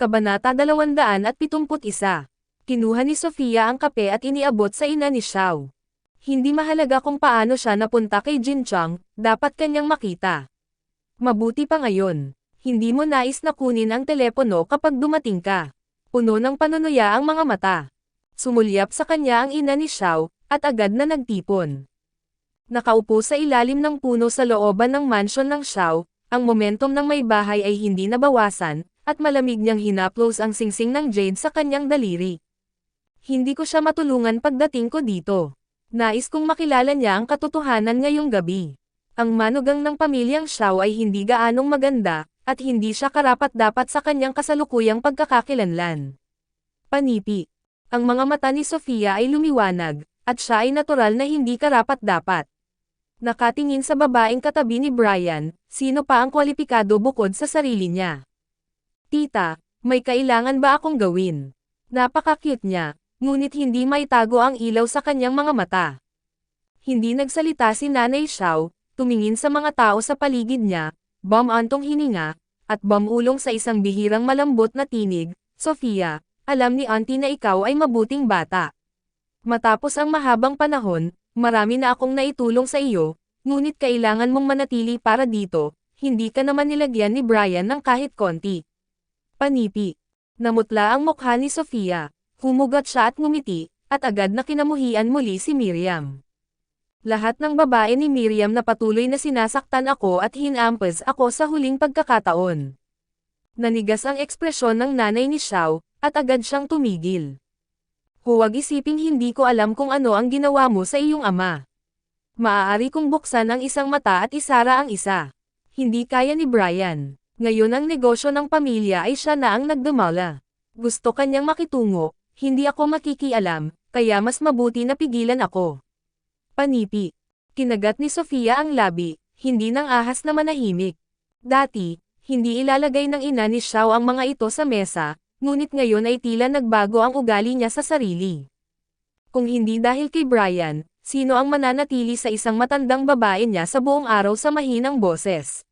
Kabanata 271. Kinuha ni Sofia ang kape at iniabot sa ina ni Xiao. Hindi mahalaga kung paano siya napunta kay Jinchang, dapat kanyang makita. Mabuti pa ngayon. Hindi mo nais na kunin ang telepono kapag dumating ka. Puno ng panunuya ang mga mata. Sumulyap sa kanya ang ina ni Xiao, at agad na nagtipon. Nakaupo sa ilalim ng puno sa looban ng mansyon ng Xiao, ang momentum ng may bahay ay hindi nabawasan, at malamig niyang hinaplos ang singsing ng jade sa kanyang daliri. Hindi ko siya matulungan pagdating ko dito. Nais kong makilala niya ang katotohanan ngayong gabi. Ang manugang ng pamilyang Xiao ay hindi gaanong maganda, at hindi siya karapat-dapat sa kanyang kasalukuyang pagkakakilanlan. Panipi. Ang mga mata ni Sofia ay lumiwanag, at siya ay natural na hindi karapat-dapat. Nakatingin sa babaeng katabi ni Brian, sino pa ang kwalipikado bukod sa sarili niya. Tita, may kailangan ba akong gawin? Napaka-cute niya, ngunit hindi maitago ang ilaw sa kanyang mga mata. Hindi nagsalita si Nanay Xiao, tumingin sa mga tao sa paligid niya, bumantong hininga, at bumulong sa isang bihirang malambot na tinig, Sofia, alam ni Auntie na ikaw ay mabuting bata. Matapos ang mahabang panahon, marami na akong naitulong sa iyo, ngunit kailangan mong manatili para dito, hindi ka naman nilagyan ni Brian ng kahit konti. Panipi. Namutla ang mukha ni Sofia, humugat siya at ngumiti, at agad na kinamuhian muli si Miriam. Lahat ng babae ni Miriam na patuloy na sinasaktan ako at hinampas ako sa huling pagkakataon. Nanigas ang ekspresyon ng nanay ni Xiao, at agad siyang tumigil. Huwag isiping hindi ko alam kung ano ang ginawa mo sa iyong ama. Maaari kong buksan ang isang mata at isara ang isa. Hindi kaya ni Brian. Ngayon ang negosyo ng pamilya ay siya na ang nagdamala. Gusto kanyang makitungo, hindi ako makikialam, kaya mas mabuti na pigilan ako. Panipi. Kinagat ni Sofia ang labi, hindi nang ahas na manahimik. Dati, hindi ilalagay ng ina ni Xiao ang mga ito sa mesa, ngunit ngayon ay tila nagbago ang ugali niya sa sarili. Kung hindi dahil kay Brian, sino ang mananatili sa isang matandang babae niya sa buong araw sa mahinang boses?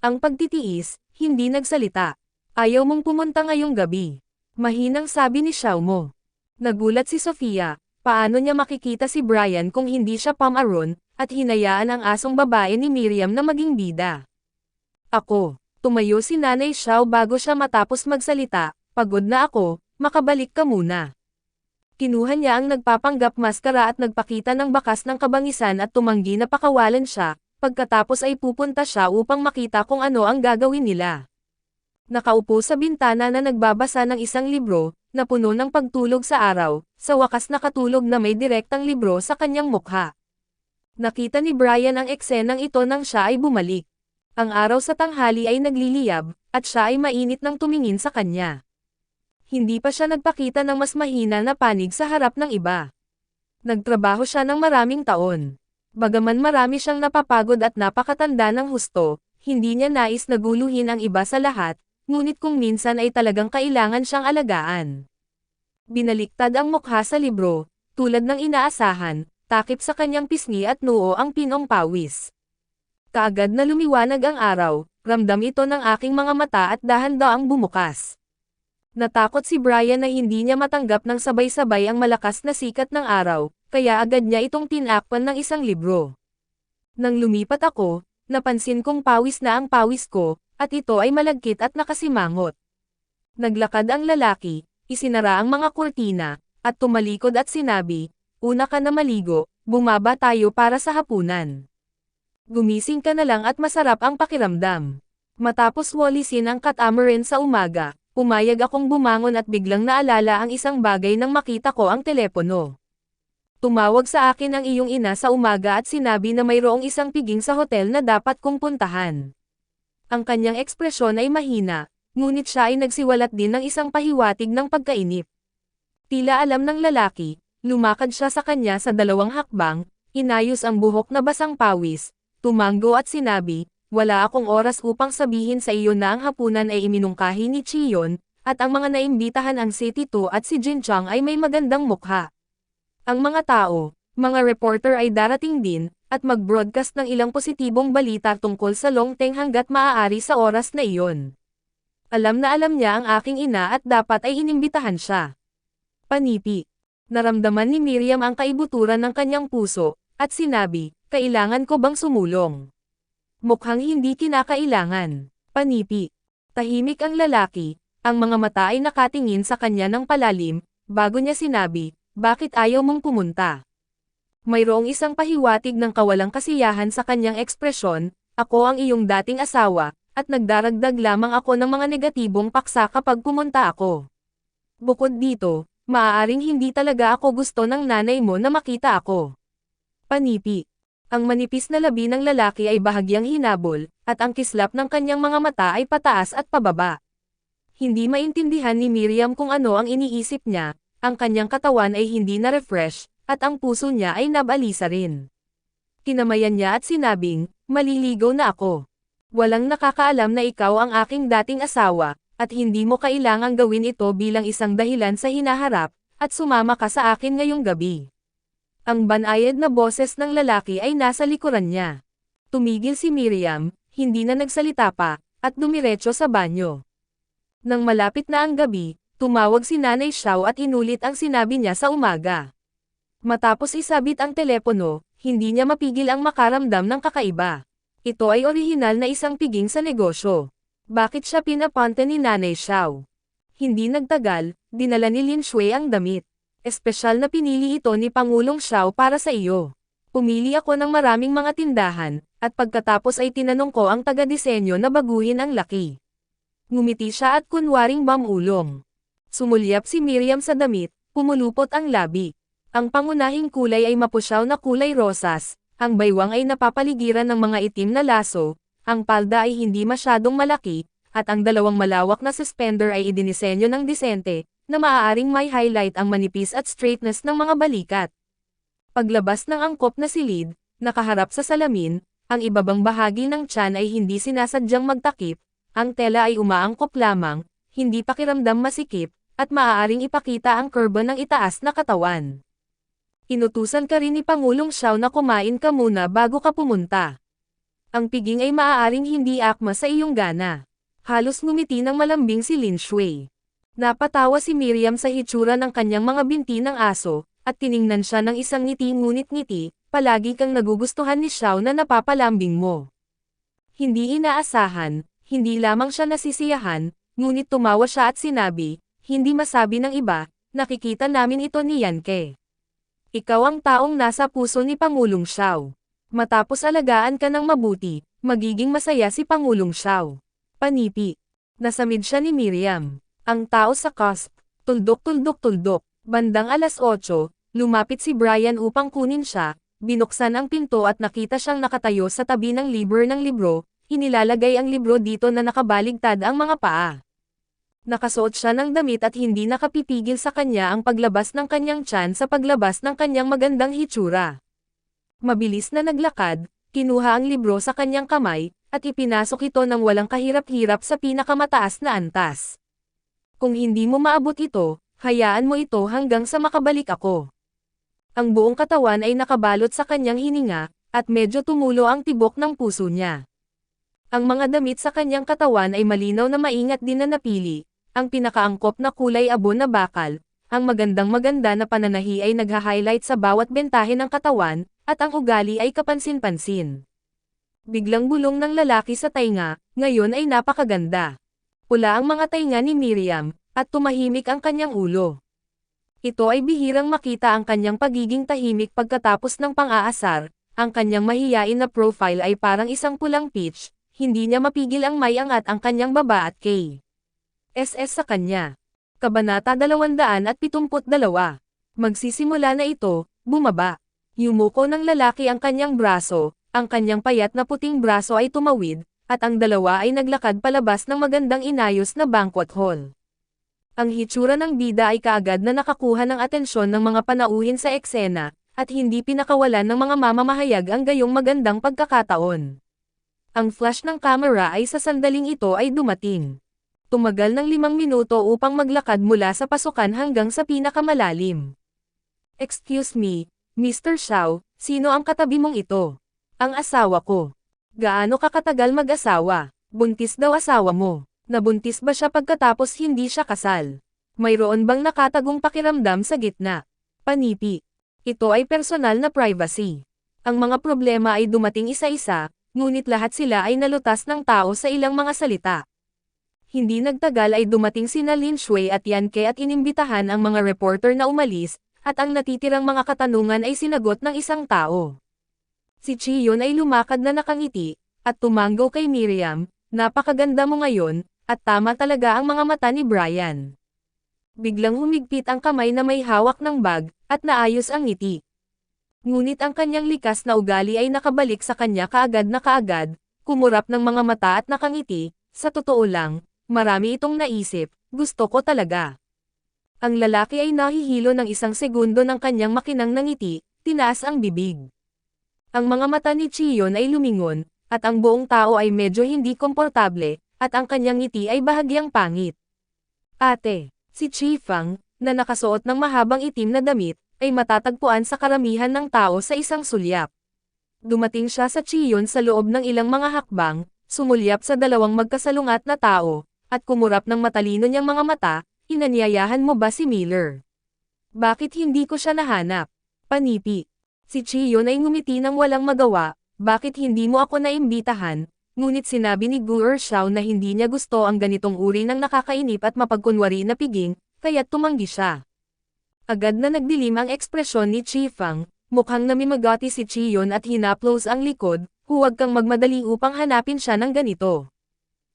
Ang pagtitiis, hindi nagsalita. Ayaw mong pumunta ngayong gabi. Mahinang sabi ni Xiao mo. Nagulat si Sofia, paano niya makikita si Brian kung hindi siya pamaron, at hinayaan ang asong babae ni Miriam na maging bida. Ako, tumayo si Nanay Xiao bago siya matapos magsalita, pagod na ako, makabalik ka muna. Kinuha niya ang nagpapanggap maskara at nagpakita ng bakas ng kabangisan at tumanggi na pakawalan siya. Pagkatapos ay pupunta siya upang makita kung ano ang gagawin nila. Nakaupo sa bintana na nagbabasa ng isang libro, na puno ng pagtulog sa araw, sa wakas nakatulog na may direktang libro sa kanyang mukha. Nakita ni Brian ang eksenang ito nang siya ay bumalik. Ang araw sa tanghali ay nagliliyab, at siya ay mainit nang tumingin sa kanya. Hindi pa siya nagpakita ng mas mahina na panig sa harap ng iba. Nagtrabaho siya ng maraming taon. Bagaman marami siyang napapagod at napakatanda ng husto, hindi niya nais na guluhin ang iba sa lahat, ngunit kung minsan ay talagang kailangan siyang alagaan. Binaliktad ang mukha sa libro, tulad ng inaasahan, takip sa kanyang pisngi at noo ang pinong pawis. Kaagad na lumiwanag ang araw, ramdam ito ng aking mga mata at dahan-daang bumukas. Natakot si Brian na hindi niya matanggap ng sabay-sabay ang malakas na sikat ng araw, kaya agad niya itong tinakpan ng isang libro. Nang lumipat ako, napansin kong pawis na ang pawis ko, at ito ay malagkit at nakasimangot. Naglakad ang lalaki, isinara ang mga kurtina, at tumalikod at sinabi, "Una ka na maligo, bumaba tayo para sa hapunan. Gumising ka na lang at masarap ang pakiramdam." Matapos walisin ang catamaran sa umaga, pumayag akong bumangon at biglang naalala ang isang bagay nang makita ko ang telepono. Tumawag sa akin ang iyong ina sa umaga at sinabi na mayroong isang piging sa hotel na dapat kong puntahan. Ang kanyang ekspresyon ay mahina, ngunit siya ay nagsiwalat din ng isang pahiwatig ng pagkainip. Tila alam ng lalaki, lumakad siya sa kanya sa 2 hakbang, inayos ang buhok na basang pawis, tumango at sinabi, "Wala akong oras upang sabihin sa iyo na ang hapunan ay iminungkahi ni Chiyon, at ang mga naimbitahan ang City 2 at si Jinchang ay may magandang mukha. Ang mga tao, mga reporter ay darating din, at mag-broadcast ng ilang positibong balita tungkol sa Longteng hanggat maaari sa oras na iyon. Alam na alam niya ang aking ina at dapat ay inimbitahan siya. Panipi. Naramdaman ni Miriam ang kaibuturan ng kanyang puso, at sinabi, kailangan ko bang sumulong? Mukhang hindi kinakailangan. Panipi. Tahimik ang lalaki, ang mga mata ay nakatingin sa kanya ng palalim, bago niya sinabi, bakit ayaw mong pumunta? Mayroong isang pahiwatig ng kawalang kasiyahan sa kanyang ekspresyon, ako ang iyong dating asawa, at nagdaragdag lamang ako ng mga negatibong paksa kapag pumunta ako. Bukod dito, maaaring hindi talaga ako gusto ng nanay mo na makita ako. Panipi. Ang manipis na labi ng lalaki ay bahagyang hinabol, at ang kislap ng kanyang mga mata ay pataas at pababa. Hindi maintindihan ni Miriam kung ano ang iniisip niya, ang kanyang katawan ay hindi na-refresh, at ang puso niya ay nabalisa rin. Kinamayan niya at sinabing, maliligaw na ako. Walang nakakaalam na ikaw ang aking dating asawa, at hindi mo kailangang gawin ito bilang isang dahilan sa hinaharap, at sumama ka sa akin ngayong gabi. Ang banayad na boses ng lalaki ay nasa likuran niya. Tumigil si Miriam, hindi na nagsalita pa, at dumiretso sa banyo. Nang malapit na ang gabi, tumawag si Nanay Xiao at inulit ang sinabi niya sa umaga. Matapos isabit ang telepono, hindi niya mapigil ang makaramdam ng kakaiba. Ito ay orihinal na isang piging sa negosyo. Bakit siya pinapunta ni Nanay Xiao? Hindi nagtagal, dinala ni Lin Shui ang damit. Espesyal na pinili ito ni Pangulong Xiao para sa iyo. Pumili ako ng maraming mga tindahan, at pagkatapos ay tinanong ko ang taga-disenyo na baguhin ang laki. Ngumiti siya at kunwaring mamulong. Sumulyap si Miriam sa damit, pumulupot ang labi. Ang pangunahing kulay ay mapusyaw na kulay rosas, ang baywang ay napapaligiran ng mga itim na laso, ang palda ay hindi masyadong malaki, at ang dalawang malawak na suspender ay idinisenyo ng disente, na maaaring may highlight ang manipis at straightness ng mga balikat. Paglabas ng angkop na silid, nakaharap sa salamin, ang ibabang bahagi ng tiyan ay hindi sinasadyang magtakip, ang tela ay umaangkop lamang, hindi pakiramdam masikip, at maaaring ipakita ang kurba ng itaas na katawan. Inutusan ka rin ni Pangulong Xiao na kumain ka muna bago ka pumunta. Ang piging ay maaaring hindi akma sa iyong gana. Halos ngumiti ng malambing si Lin Shui. Napatawa si Miriam sa hitsura ng kanyang mga binti ng aso, at tiningnan siya ng isang ngiti ngunit ngiti, palagi kang nagugustuhan ni Xiao na napapalambing mo. Hindi inaasahan, hindi lamang siya nasisiyahan, ngunit tumawa siya at sinabi, hindi masabi ng iba, nakikita namin ito ni Yanke. Ikaw ang taong nasa puso ni Pangulong Xiao. Matapos alagaan ka ng mabuti, magiging masaya si Pangulong Xiao. Panipi. Nasamid siya ni Miriam. Ang tao sa cusp. Tuldok-tuldok-tuldok. Bandang alas 8, lumapit si Brian upang kunin siya, binuksan ang pinto at nakita siyang nakatayo sa tabi ng libro, inilalagay ang libro dito na nakabaligtad ang mga paa. Nakasuot siya ng damit at hindi nakapipigil sa kanya ang paglabas ng kanyang tiyan sa paglabas ng kanyang magandang hitsura. Mabilis na naglakad, kinuha ang libro sa kanyang kamay, at ipinasok ito ng walang kahirap-hirap sa pinakamataas na antas. Kung hindi mo maabot ito, hayaan mo ito hanggang sa makabalik ako. Ang buong katawan ay nakabalot sa kanyang hininga, at medyo tumulo ang tibok ng puso niya. Ang mga damit sa kanyang katawan ay malinaw na maingat din na napili. Ang pinakaangkop na kulay abo na bakal, ang magandang-maganda na pananahi ay nagha-highlight sa bawat bentahe ng katawan, at ang ugali ay kapansin-pansin. Biglang bulong ng lalaki sa tainga, ngayon ay napakaganda. Pula ang mga tainga ni Miriam, at tumahimik ang kanyang ulo. Ito ay bihirang makita ang kanyang pagiging tahimik pagkatapos ng pang-aasar, ang kanyang mahiyain na profile ay parang isang pulang peach, hindi niya mapigil ang may angat ang kanyang baba at SS sa kanya. Kabanata 272. Magsisimula na ito, bumaba. Yumuko ng lalaki ang kanyang braso, ang kanyang payat na puting braso ay tumawid, at ang dalawa ay naglakad palabas ng magandang inayos na banquet hall. Ang hitsura ng bida ay kaagad na nakakuha ng atensyon ng mga panauhin sa eksena, at hindi pinakawalan ng mga mamamahayag ang gayong magandang pagkakataon. Ang flash ng camera ay sa sandaling ito ay dumating. Tumagal ng 5 minuto upang maglakad mula sa pasukan hanggang sa pinakamalalim. Excuse me, Mr. Xiao, sino ang katabi mong ito? Ang asawa ko. Gaano ka katagal mag-asawa? Buntis daw asawa mo. Nabuntis ba siya pagkatapos hindi siya kasal? Mayroon bang nakatagong pakiramdam sa gitna? Panipi. Ito ay personal na privacy. Ang mga problema ay dumating isa-isa, ngunit lahat sila ay nalutas ng tao sa ilang mga salita. Hindi nagtagal ay dumating sina Lin Shui at Yan Ke at inimbitahan ang mga reporter na umalis, at ang natitirang mga katanungan ay sinagot ng isang tao. Si Chiyon ay lumakad na nakangiti, at tumanggo kay Miriam, napakaganda mo ngayon, at tama talaga ang mga mata ni Brian. Biglang humigpit ang kamay na may hawak ng bag, at naayos ang ngiti. Ngunit ang kanyang likas na ugali ay nakabalik sa kanya kaagad na kaagad, kumurap ng mga mata at nakangiti, sa totoo lang, marami itong naisip, gusto ko talaga. Ang lalaki ay nahihilo ng isang segundo ng kanyang makinang ngiti, tinaas ang bibig. Ang mga mata ni Chiyon ay lumingon, at ang buong tao ay medyo hindi komportable, at ang kanyang ngiti ay bahagyang pangit. Ate, si Chi Fang, na nakasuot ng mahabang itim na damit, ay matatagpuan sa karamihan ng tao sa isang sulyap. Dumating siya sa Chiyon sa loob ng ilang mga hakbang, sumulyap sa dalawang magkasalungat na tao, at kumurap ng matalino niyang mga mata, inanyayahan mo ba si Miller? Bakit hindi ko siya nahanap? Panipi. Si Chiyon ay ngumiti ng walang magawa, bakit hindi mo ako naimbitahan? Ngunit sinabi ni Gu Ershao na hindi niya gusto ang ganitong uri ng nakakainip at mapagkunwari na piging, kaya't tumanggi siya. Agad na nagdilim ang ekspresyon ni Chi Fang, mukhang namimagati si Chiyon at hinaplos ang likod, huwag kang magmadali upang hanapin siya ng ganito.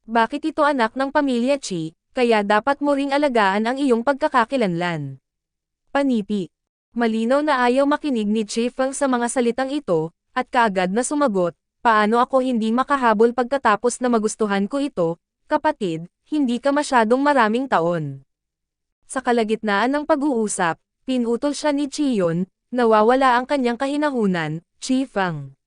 Bakit ito anak ng pamilya Chi, kaya dapat mo ring alagaan ang iyong pagkakakilanlan. Panipi. Malinaw na ayaw makinig ni Chi Fang sa mga salitang ito, at kaagad na sumagot, paano ako hindi makahabol pagkatapos na magustuhan ko ito, kapatid, hindi ka masyadong maraming taon. Sa kalagitnaan ng pag-uusap, pinutol siya ni Chiyon, nawawala ang kanyang kahinahunan, Chi Fang.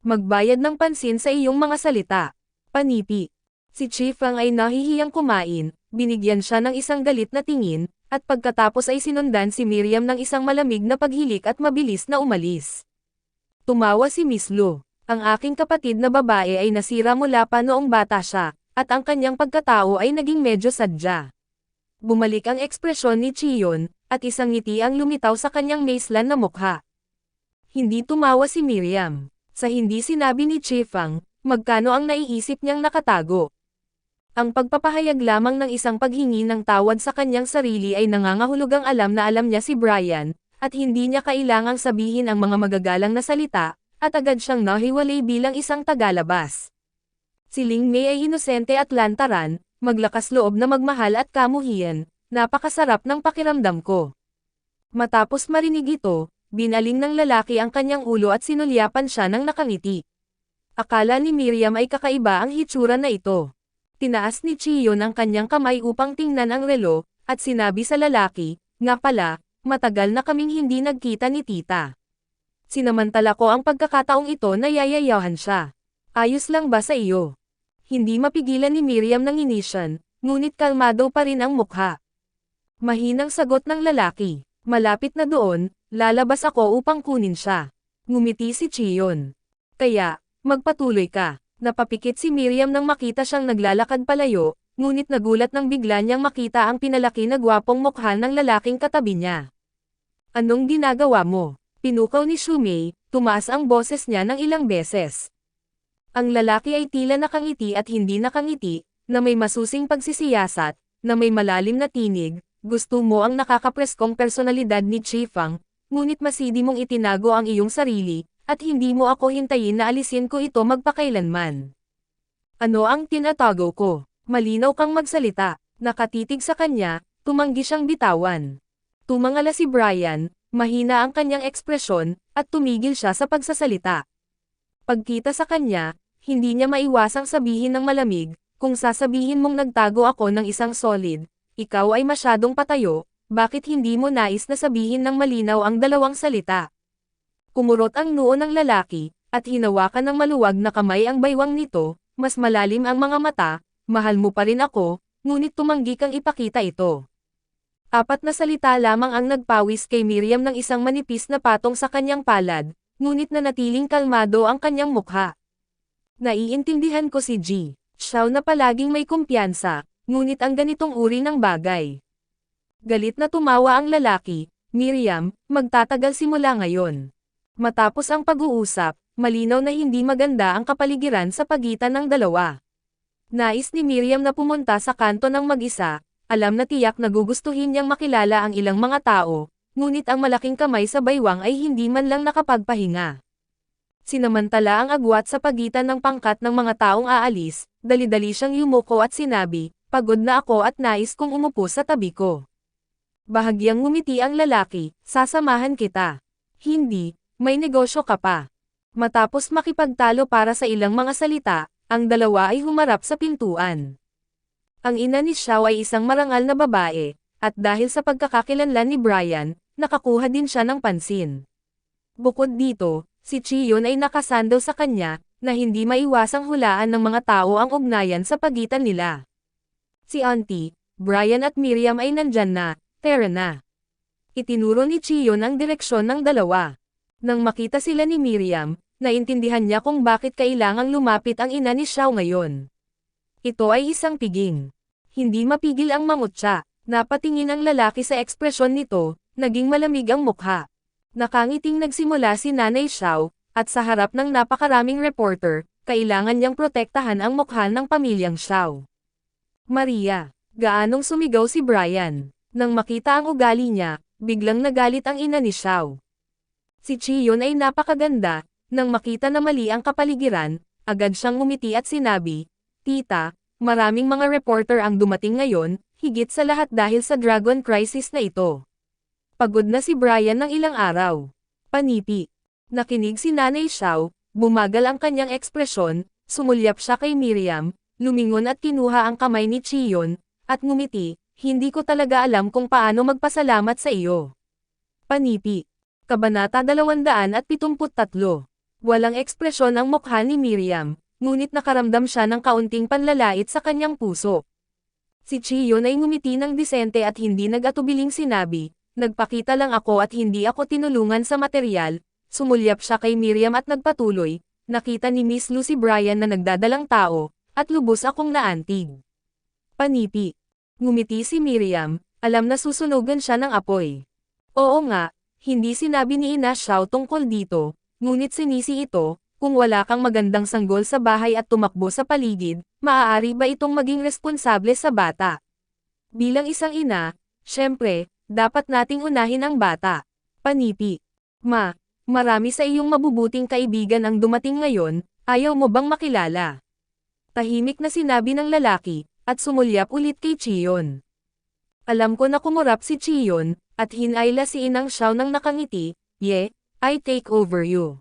Magbayad ng pansin sa iyong mga salita. Panipi. Si Chi Fang ay nahihiyang kumain, binigyan siya ng isang galit na tingin, at pagkatapos ay sinundan si Miriam ng isang malamig na paghilik at mabilis na umalis. Tumawa si Miss Lu. Ang aking kapatid na babae ay nasira mula pa noong bata siya, at ang kanyang pagkatao ay naging medyo sadya. Bumalik ang ekspresyon ni Chiyon, at isang ngiti ang lumitaw sa kanyang maislan na mukha. Hindi tumawa si Miriam. Sa hindi sinabi ni Chi Fang, magkano ang naiisip niyang nakatago. Ang pagpapahayag lamang ng isang paghingi ng tawad sa kanyang sarili ay nangangahulugang alam na alam niya si Brian, at hindi niya kailangang sabihin ang mga magagalang na salita, at agad siyang nahiwalay bilang isang tagalabas. Si Ling Mei ay inosente at lantaran, maglakas loob na magmahal at kamuhian, napakasarap ng pakiramdam ko. Matapos marinig ito, binaling ng lalaki ang kanyang ulo at sinulyapan siya ng nakangiti. Akala ni Miriam ay kakaiba ang hitsura na ito. Tinaas ni Chiyon ang kanyang kamay upang tingnan ang relo, at sinabi sa lalaki, nga pala, matagal na kaming hindi nagkita ni tita. Sinamantala ko ang pagkakataong ito na yayayahan siya. Ayos lang ba sa iyo? Hindi mapigilan ni Miriam ng inisyan, ngunit kalmado pa rin ang mukha. Mahinang sagot ng lalaki, malapit na doon, lalabas ako upang kunin siya. Ngumiti si Chiyon. Kaya, magpatuloy ka. Napapikit si Miriam nang makita siyang naglalakad palayo, ngunit nagulat nang bigla niyang makita ang pinalaki na gwapong mukha ng lalaking katabi niya. Anong ginagawa mo? Pinukaw ni Shumei, tumaas ang boses niya ng ilang beses. Ang lalaki ay tila nakangiti at hindi nakangiti, na may masusing pagsisiyasat, na may malalim na tinig, gusto mo ang nakakapreskong personalidad ni Chi Fang, ngunit masidi mong itinago ang iyong sarili, at hindi mo ako hintayin na alisin ko ito magpakailanman. Ano ang tinatago ko? Malinaw kang magsalita. Nakatitig sa kanya, tumanggi siyang bitawan. Tumangala si Brian, mahina ang kanyang ekspresyon, at tumigil siya sa pagsasalita. Pagkita sa kanya, hindi niya maiwasang sabihin ng malamig, kung sasabihin mong nagtago ako ng isang solid, ikaw ay masyadong patayo, bakit hindi mo nais na sabihin ng malinaw ang dalawang salita? Kumurot ang noo ng lalaki, at hinawakan ng maluwag na kamay ang baywang nito, mas malalim ang mga mata, mahal mo pa rin ako, ngunit tumanggi kang ipakita ito. Apat na salita lamang ang nagpawis kay Miriam ng isang manipis na patong sa kanyang palad, ngunit nanatiling kalmado ang kanyang mukha. Naiintindihan ko si G. Xiao na palaging may kumpiyansa, ngunit ang ganitong uri ng bagay. Galit na tumawa ang lalaki, Miriam, magtatagal simula ngayon. Matapos ang pag-uusap, malinaw na hindi maganda ang kapaligiran sa pagitan ng dalawa. Nais ni Miriam na pumunta sa kanto ng mag-isa, alam na tiyak na gugustuhin niyang makilala ang ilang mga tao, ngunit ang malaking kamay sa baywang ay hindi man lang nakapagpahinga. Sinamantala ang agwat sa pagitan ng pangkat ng mga taong aalis, dali-dali siyang yumuko at sinabi, pagod na ako at nais kong umupo sa tabi ko. Bahagyang ngumiti ang lalaki, sasamahan kita. Hindi, may negosyo ka pa. Matapos makipagtalo para sa ilang mga salita, ang dalawa ay humarap sa pintuan. Ang ina ni Xiao ay isang marangal na babae, at dahil sa pagkakakilanlan ni Brian, nakakuha din siya ng pansin. Bukod dito, si Chiyon ay nakasando sa kanya, na hindi maiwasang hulaan ng mga tao ang ugnayan sa pagitan nila. Si Auntie, Brian at Miriam ay nandyan na, tara na. Itinuro ni Chiyon ang direksyon ng dalawa. Nang makita sila ni Miriam, naintindihan niya kung bakit kailangang lumapit ang ina ni Xiao ngayon. Ito ay isang piging. Hindi mapigil ang mangutya, napatingin ang lalaki sa ekspresyon nito, naging malamig ang mukha. Nakangiting nagsimula si Nanay Xiao, at sa harap ng napakaraming reporter, kailangan niyang protektahan ang mukha ng pamilyang Xiao. Maria, gaanong sumigaw si Brian. Nang makita ang ugali niya, biglang nagalit ang ina ni Xiao. Si Chiyon ay napakaganda, nang makita na mali ang kapaligiran, agad siyang ngumiti at sinabi, Tita, maraming mga reporter ang dumating ngayon, higit sa lahat dahil sa Dragon Crisis na ito. Pagod na si Brian ng ilang araw. Panipi. Nakinig si Nanay Xiao, bumagal ang kanyang ekspresyon, sumulyap siya kay Miriam, lumingon at kinuha ang kamay ni Chiyon, at ngumiti, hindi ko talaga alam kung paano magpasalamat sa iyo. Panipi. Kabanata 273. Walang ekspresyon ang mukha ni Miriam, ngunit nakaramdam siya ng kaunting panlalait sa kanyang puso. Si Chiyon ay ngumiti ng disente at hindi nag-atubiling sinabi, nagpakita lang ako at hindi ako tinulungan sa material. Sumulyap siya kay Miriam at nagpatuloy, nakita ni Miss Lucy Brian na nagdadalang tao, at lubos akong naantig. Panipi. Ngumiti si Miriam, alam na susunugan siya ng apoy. Oo nga, hindi sinabi ni Ina Xiao tungkol dito, ngunit sinisi ito, kung wala kang magandang sanggol sa bahay at tumakbo sa paligid, maaari ba itong maging responsable sa bata? Bilang isang ina, syempre, dapat nating unahin ang bata. Panipi. Marami sa iyong mabubuting kaibigan ang dumating ngayon, ayaw mo bang makilala? Tahimik na sinabi ng lalaki, at sumulyap ulit kay Chiyon. Alam ko na kumurap si Chiyon, at hinayla si Inang Xiao nang nakangiti, I take over you.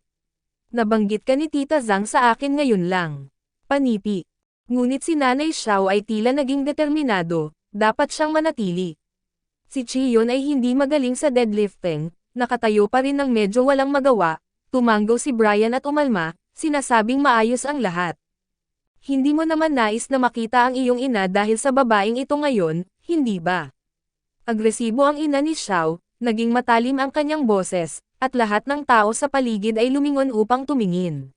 Nabanggit ka ni Tita Zhang sa akin ngayon lang. Panipi. Ngunit si Nanay Xiao ay tila naging determinado, dapat siyang manatili. Si Chiyon ay hindi magaling sa deadlifting, nakatayo pa rin ng medyo walang magawa, tumanggo si Brian at umalma, sinasabing maayos ang lahat. Hindi mo naman nais na makita ang iyong ina dahil sa babaeng ito ngayon, hindi ba? Agresibo ang ina ni Xiao, naging matalim ang kanyang boses, at lahat ng tao sa paligid ay lumingon upang tumingin.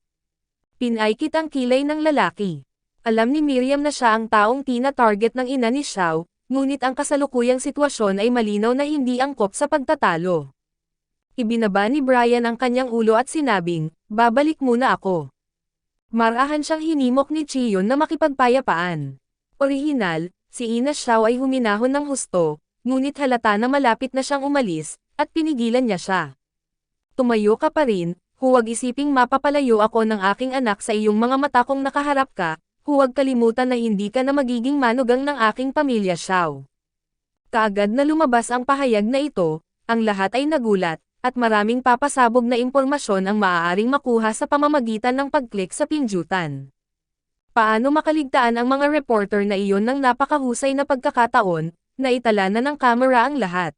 Pinaikit ang kilay ng lalaki. Alam ni Miriam na siya ang taong tina-target ng ina ni Xiao, ngunit ang kasalukuyang sitwasyon ay malinaw na hindi angkop sa pagtatalo. Ibinaba ni Brian ang kanyang ulo at sinabing, babalik muna ako. Marahan siyang hinimok ni Chiyon na makipagpayapaan. Orihinal, si Ina Xiao ay huminahon ng husto, ngunit halata na malapit na siyang umalis, at pinigilan niya siya. Tumayo ka pa rin, huwag isiping mapapalayo ako ng aking anak sa iyong mga mata kung nakaharap ka, huwag kalimutan na hindi ka na magiging manugang ng aking pamilya Xiao. Kaagad na lumabas ang pahayag na ito, ang lahat ay nagulat, at maraming papasabog na impormasyon ang maaaring makuha sa pamamagitan ng pag-click sa pindutan. Paano makaligtaan ang mga reporter na iyon ng napakahusay na pagkakataon, na itala na ng kamera ang lahat?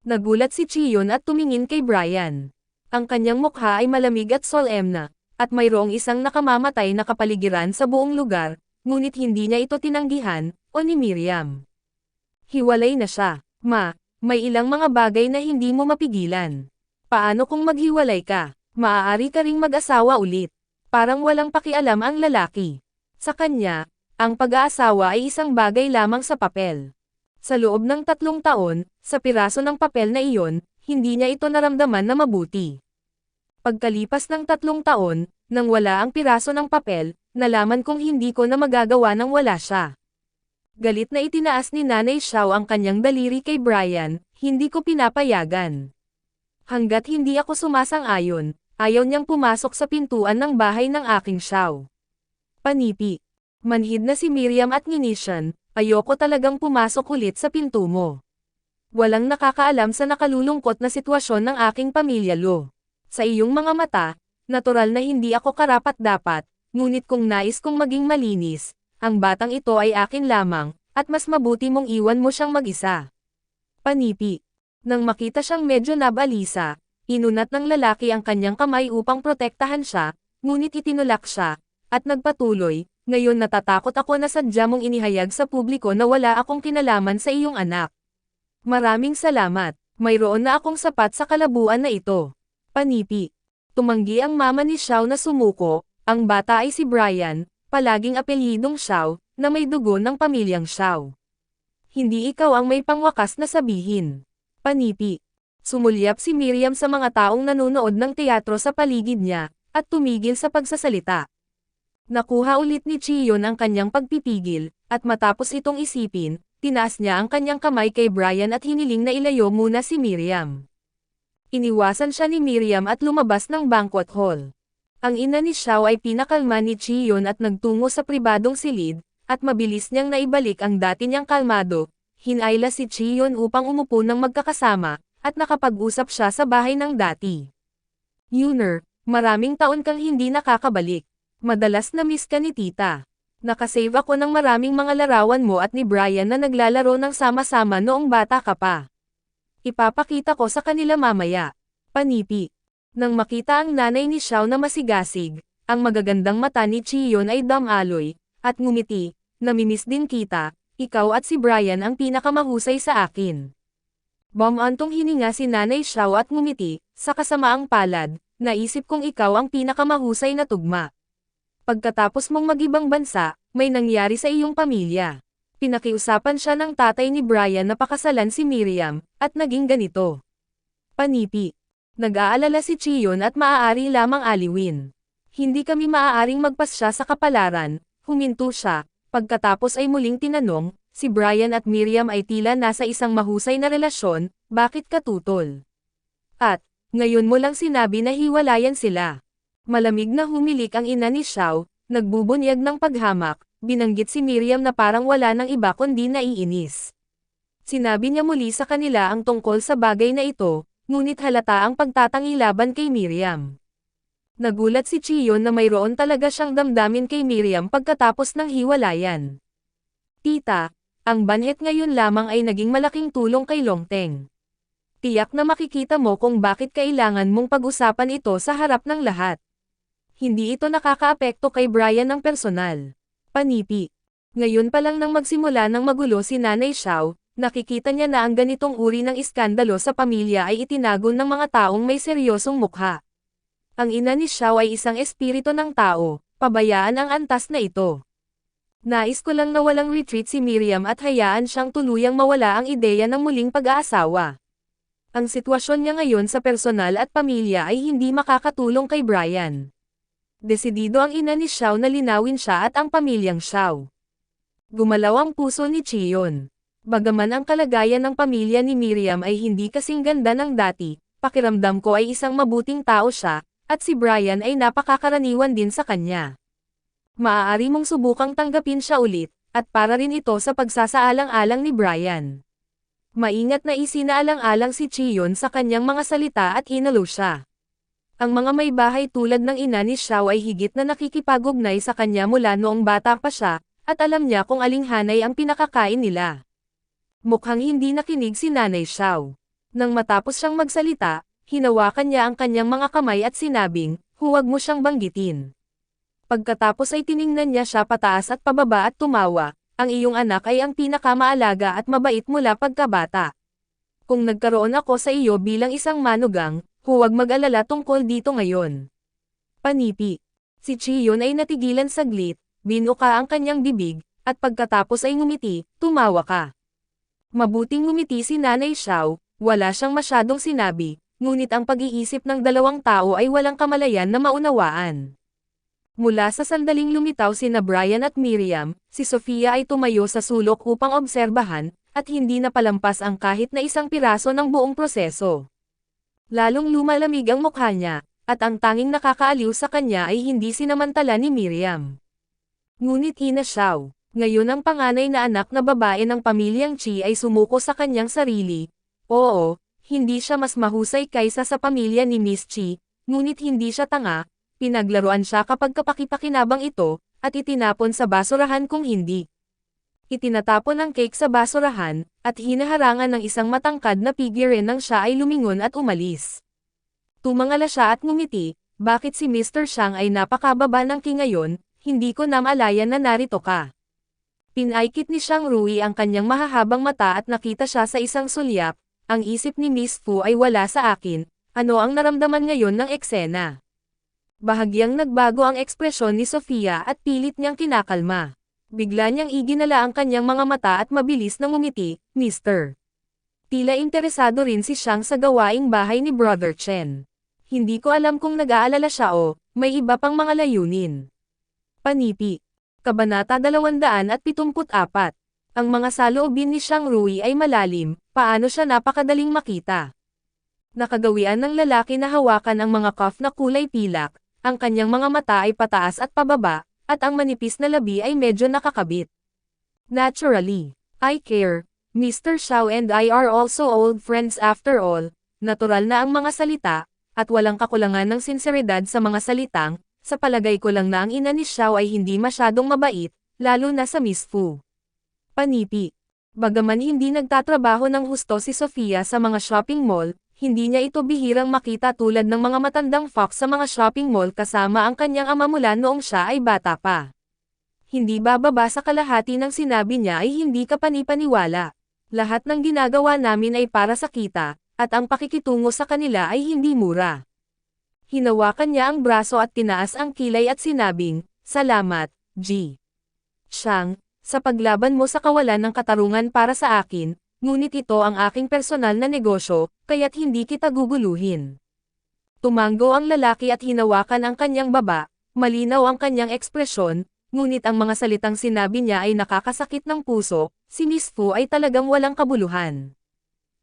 Nagulat si Chiyon at tumingin kay Brian. Ang kanyang mukha ay malamig at solemna, at mayroong isang nakamamatay na kapaligiran sa buong lugar, ngunit hindi niya ito tinanggihan, o ni Miriam. Hiwalay na siya, may ilang mga bagay na hindi mo mapigilan. Paano kung maghiwalay ka? Maaari ka ring mag-asawa ulit. Parang walang pakialam ang lalaki. Sa kanya, Ang pag-aasawa ay isang bagay lamang sa papel. Sa loob ng 3 taon, sa piraso ng papel na iyon, hindi niya ito naramdaman na mabuti. Pagkalipas ng 3 taon, nang wala ang piraso ng papel, nalaman kong hindi ko na magagawa nang wala siya. Galit na itinaas ni Nanay Xiao ang kanyang daliri kay Brian, hindi ko pinapayagan. Hanggat hindi ako sumasang-ayon, ayaw niyang pumasok sa pintuan ng bahay ng aking Xiao. Panipi. Manhid na si Miriam at nginisyan, ayoko talagang pumasok ulit sa pinto mo. Walang nakakaalam sa nakalulungkot na sitwasyon ng aking pamilya Lo. Sa iyong mga mata, natural na hindi ako karapat-dapat, ngunit kung nais kong maging malinis, ang batang ito ay akin lamang, at mas mabuti mong iwan mo siyang mag-isa. Panipi. Nang makita siyang medyo nabalisa, inunat ng lalaki ang kanyang kamay upang protektahan siya, ngunit itinulak siya, at nagpatuloy, ngayon natatakot ako na sadya mong inihayag sa publiko na wala akong kinalaman sa iyong anak. Maraming salamat, mayroon na akong sapat sa kalabuan na ito. Panipi. Tumanggi ang mama ni Xiao na sumuko, ang bata ay si Brian, palaging apelyidong Xiao, na may dugo ng pamilyang Xiao. Hindi ikaw ang may pangwakas na sabihin. Panipi. Sumulyap si Miriam sa mga taong nanonood ng teatro sa paligid niya, at tumigil sa pagsasalita. Nakuha ulit ni Chiyon ang kanyang pagpipigil, at matapos itong isipin, tinaas niya ang kanyang kamay kay Brian at hiniling na ilayo muna si Miriam. Iniwasan siya ni Miriam at lumabas ng banquet hall. Ang ina ni Xiao ay pinakalma ni Chiyon at nagtungo sa pribadong silid, at mabilis niyang naibalik ang dati niyang kalmado, hinayla si Chiyon upang umupo ng magkakasama, at nakapag-usap siya sa bahay ng dati. Yuner, maraming taon kang hindi nakakabalik. Madalas na miss ka ni tita. Nakasave ako ng maraming mga larawan mo at ni Brian na naglalaro ng sama-sama noong bata ka pa. Ipapakita ko sa kanila mamaya. Panipi. Nang makita ang nanay ni Xiao na masigasig, ang magagandang mata ni Chiyon ay damaloy, at ngumiti, namimiss din kita, ikaw at si Brian ang pinakamahusay sa akin. Bumantong hininga si Nanay Xiao at ngumiti, sa kasamaang palad, naisip kong ikaw ang pinakamahusay na tugma. Pagkatapos mong mag-ibang bansa, may nangyari sa iyong pamilya. Pinakiusapan siya ng tatay ni Brian na pakasalan si Miriam, at naging ganito. Panipi. Nag-aalala si Chiyon at maaari lamang aliwin. Hindi kami maaaring magpasya sa kapalaran, huminto siya, pagkatapos ay muling tinanong, si Brian at Miriam ay tila nasa isang mahusay na relasyon, bakit ka tutol? At, ngayon mo lang sinabi na hiwalayan sila. Malamig na humilik ang ina ni Xiao, nagbubunyag ng paghamak, binanggit si Miriam na parang wala nang iba kundi naiinis. Sinabi niya muli sa kanila ang tungkol sa bagay na ito, ngunit halata ang pagtatangi laban kay Miriam. Nagulat si Chiyon na mayroon talaga siyang damdamin kay Miriam pagkatapos ng hiwalayan. Tita, ang banhet ngayon lamang ay naging malaking tulong kay Longteng. Tiyak na makikita mo kung bakit kailangan mong pag-usapan ito sa harap ng lahat. Hindi ito nakakaapekto kay Brian ng personal. Panipi. Ngayon pa lang nang magsimula ng magulo si Nanay Xiao, nakikita niya na ang ganitong uri ng iskandalo sa pamilya ay itinago ng mga taong may seryosong mukha. Ang ina ni Xiao ay isang espiritu ng tao, pabayaan ang antas na ito. Nais ko lang na walang retreat si Miriam at hayaan siyang tuluyang mawala ang ideya ng muling pag-aasawa. Ang sitwasyon niya ngayon sa personal at pamilya ay hindi makakatulong kay Brian. Desidido ang ina ni Xiao na linawin siya at ang pamilyang Xiao. Gumalaw ang puso ni Chiyon. Bagaman ang kalagayan ng pamilya ni Miriam ay hindi kasing ganda ng dati, pakiramdam ko ay isang mabuting tao siya, at si Brian ay napakakaraniwan din sa kanya. Maaari mong subukang tanggapin siya ulit, at para rin ito sa pagsasaalang-alang ni Brian. Maingat na isinaalang-alang si Chiyon sa kanyang mga salita at hinalo siya. Ang mga may bahay tulad ng ina ni Xiao ay higit na nakikipag-ugnay sa kanya mula noong bata pa siya, at alam niya kung aling hanay ang pinakakain nila. Mukhang hindi nakinig si Nanay Xiao. Nang matapos siyang magsalita, hinawakan niya ang kanyang mga kamay at sinabing, huwag mo siyang banggitin. Pagkatapos ay tiningnan niya siya pataas at pababa at tumawa, ang iyong anak ay ang pinakamaalaga at mabait mula pagkabata. Kung nagkaroon ako sa iyo bilang isang manugang, huwag mag-alala tungkol dito ngayon. Panipi. Si Chiyon ay natigilan saglit, binuka ang kanyang bibig, at pagkatapos ay ngumiti, tumawa ka. Mabuting ngumiti si Nanay Xiao, wala siyang masyadong sinabi, ngunit ang pag-iisip ng dalawang tao ay walang kamalayan na maunawaan. Mula sa sandaling lumitaw sina Brian at Miriam, si Sofia ay tumayo sa sulok upang obserbahan, at hindi napalampas ang kahit na isang piraso ng buong proseso. Lalong lumalamig ang mukha niya, at ang tanging nakakaaliw sa kanya ay hindi sinamantala ni Miriam. Ngunit Ina Xiao, ngayon ang panganay na anak na babae ng pamilyang Qi ay sumuko sa kanyang sarili. Oo, hindi siya mas mahusay kaysa sa pamilya ni Miss Qi, ngunit hindi siya tanga, pinaglaruan siya kapag kapakipakinabang ito, at itinapon sa basurahan kung hindi. Itinatapon ang cake sa basurahan, at hinaharangan ng isang matangkad na figure nang siya ay lumingon at umalis. Tumangala siya at ngumiti, bakit si Mr. Xiang ay napakababa ng Qi ngayon, hindi ko namalayan na narito ka. Pinaikit ni Xiang Rui ang kanyang mahahabang mata at nakita siya sa isang sulyap, ang isip ni Miss Fu ay wala sa akin, ano ang naramdaman ngayon ng eksena. Bahagyang nagbago ang ekspresyon ni Sofia at pilit niyang kinakalma. Bigla niyang iginala ang kanyang mga mata at mabilis na ngumiti, Mr. Tila interesado rin si Xiang sa gawaing bahay ni Brother Chen. Hindi ko alam kung nag-aalala siya o may iba pang mga layunin. Panipi. Kabanata 274. Ang mga saloobin ni Xiang Rui ay malalim, paano siya napakadaling makita. Nakagawian ng lalaki na hawakan ang mga cuff na kulay pilak, ang kanyang mga mata ay pataas at pababa, at ang manipis na labi ay medyo nakakabit. Naturally, I care. Mr. Xiao and I are also old friends after all. Natural na ang mga salita, at walang kakulangan ng sinseridad sa mga salitang, sa palagay ko lang na ang ina ni Xiao ay hindi masyadong mabait, lalo na sa Miss Fu. Panipi. Bagaman hindi nagtatrabaho ng husto si Sofia sa mga shopping mall, hindi niya ito bihirang makita tulad ng mga matandang fox sa mga shopping mall kasama ang kanyang ama mula noong siya ay bata pa. Hindi bababa sa kalahati ng sinabi niya ay hindi ka panipaniwala. Lahat ng ginagawa namin ay para sa kita, at ang pakikitungo sa kanila ay hindi mura. Hinawakan niya ang braso at tinaas ang kilay at sinabing, Salamat, G. Xiang, sa paglaban mo sa kawalan ng katarungan para sa akin, ngunit ito ang aking personal na negosyo, kaya't hindi kita guguluhin. Tumango ang lalaki at hinawakan ang kanyang baba, malinaw ang kanyang ekspresyon, ngunit ang mga salitang sinabi niya ay nakakasakit ng puso, si Miss Fu ay talagang walang kabuluhan.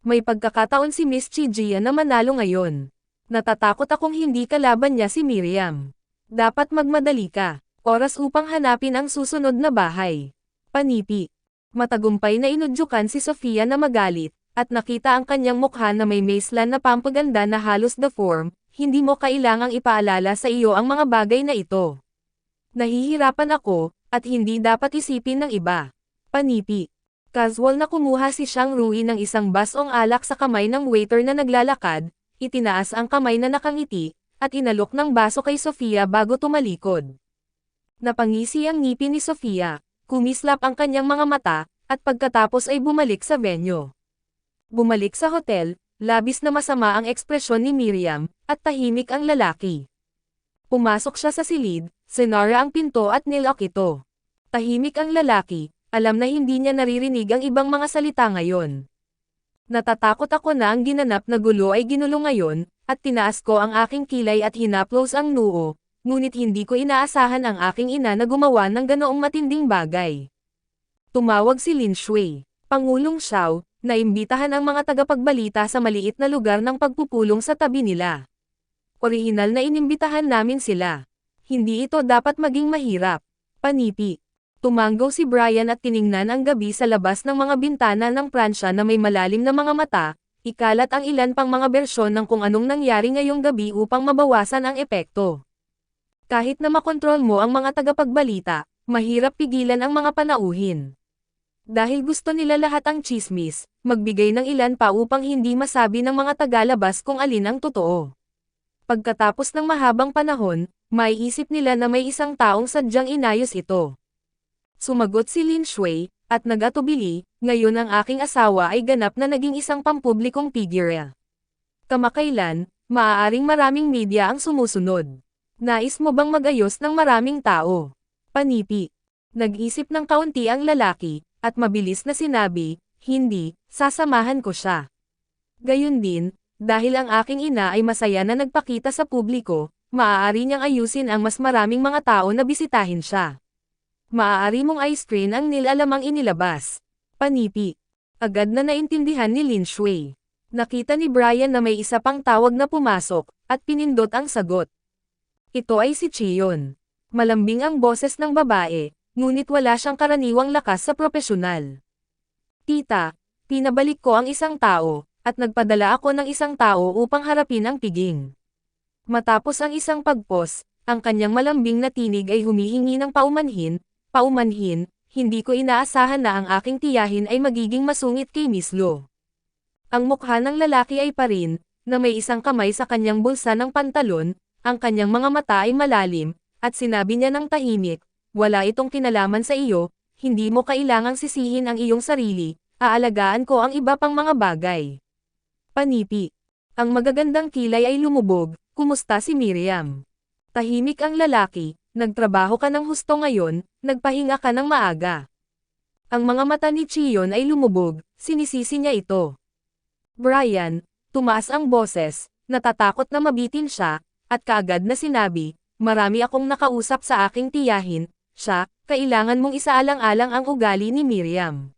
May pagkakataon si Miss Qi Jia na manalo ngayon. Natatakot akong hindi kalaban niya si Miriam. Dapat magmadali ka. Oras upang hanapin ang susunod na bahay. Panipi. Matagumpay na inudyukan si Sofia na magalit, at nakita ang kanyang mukha na may maislan na pampaganda na halos deform, hindi mo kailangang ipaalala sa iyo ang mga bagay na ito. Nahihirapan ako, at hindi dapat isipin ng iba. Panipi. Casual na kumuha si Xiang Rui ng isang basong alak sa kamay ng waiter na naglalakad, itinaas ang kamay na nakangiti, at inalok ng baso kay Sofia bago tumalikod. Napangisi ang ngipin ni Sofia, kumislap ang kanyang mga mata, at pagkatapos ay bumalik sa venue. Bumalik sa hotel, labis na masama ang ekspresyon ni Miriam, at tahimik ang lalaki. Pumasok siya sa silid, sinara ang pinto at nilak ito. Tahimik ang lalaki, alam na hindi niya naririnig ang ibang mga salita ngayon. Natatakot ako na ang ginanap na gulo ay ginulo ngayon, at tinaas ko ang aking kilay at hinaplos ang noo, ngunit hindi ko inaasahan ang aking ina na gumawa ng ganoong matinding bagay. Tumawag si Lin Shui, Pangulong Xiao, na imbitahan ang mga tagapagbalita sa maliit na lugar ng pagpupulong sa tabi nila. Orihinal na inimbitahan namin sila. Hindi ito dapat maging mahirap. Panipi. Tumango si Brian at tiningnan ang gabi sa labas ng mga bintana ng Pransya na may malalim na mga mata, ikalat ang ilan pang mga bersyon ng kung anong nangyari ngayong gabi upang mabawasan ang epekto. Kahit na makontrol mo ang mga tagapagbalita, mahirap pigilan ang mga panauhin. Dahil gusto nila lahat ang chismis, magbigay ng ilan pa upang hindi masabi ng mga tagalabas kung alin ang totoo. Pagkatapos ng mahabang panahon, maiisip nila na may isang taong sadyang inayos ito. Sumagot si Lin Shui, at nagatubili, ngayon ang aking asawa ay ganap na naging isang pampublikong figure. Kamakailan, maaaring maraming media ang sumusunod. Nais mo bang magayos ng maraming tao? Panipi. Nag-isip ng kaunti ang lalaki, at mabilis na sinabi, hindi, sasamahan ko siya. Gayun din, dahil ang aking ina ay masaya na nagpakita sa publiko, maaari niyang ayusin ang mas maraming mga tao na bisitahin siya. Maaari mong i-screen ang nilalamang inilabas. Panipi. Agad na naintindihan ni Lin Shui. Nakita ni Brian na may isa pang tawag na pumasok, at pinindot ang sagot. Ito ay si Chion. Malambing ang boses ng babae, ngunit wala siyang karaniwang lakas sa propesyonal. Tita, pinabalik ko ang isang tao, at nagpadala ako ng isang tao upang harapin ang piging. Matapos ang isang pagpos, ang kanyang malambing na tinig ay humihingi ng paumanhin, hindi ko inaasahan na ang aking tiyahin ay magiging masungit kay Miss Lo. Ang mukha ng lalaki ay parin, na may isang kamay sa kanyang bulsa ng pantalon, ang kanyang mga mata ay malalim, at sinabi niya ng tahimik, wala itong kinalaman sa iyo, hindi mo kailangang sisihin ang iyong sarili, aalagaan ko ang iba pang mga bagay. Panipi. Ang magagandang kilay ay lumubog, kumusta si Miriam? Tahimik ang lalaki, nagtrabaho ka ng husto ngayon, nagpahinga ka ng maaga. Ang mga mata ni Chion ay lumubog, sinisisi niya ito. Brian, tumaas ang boses, natatakot na mabitin siya, at kaagad na sinabi, marami akong nakausap sa aking tiyahin, siya, kailangan mong isaalang-alang ang ugali ni Miriam.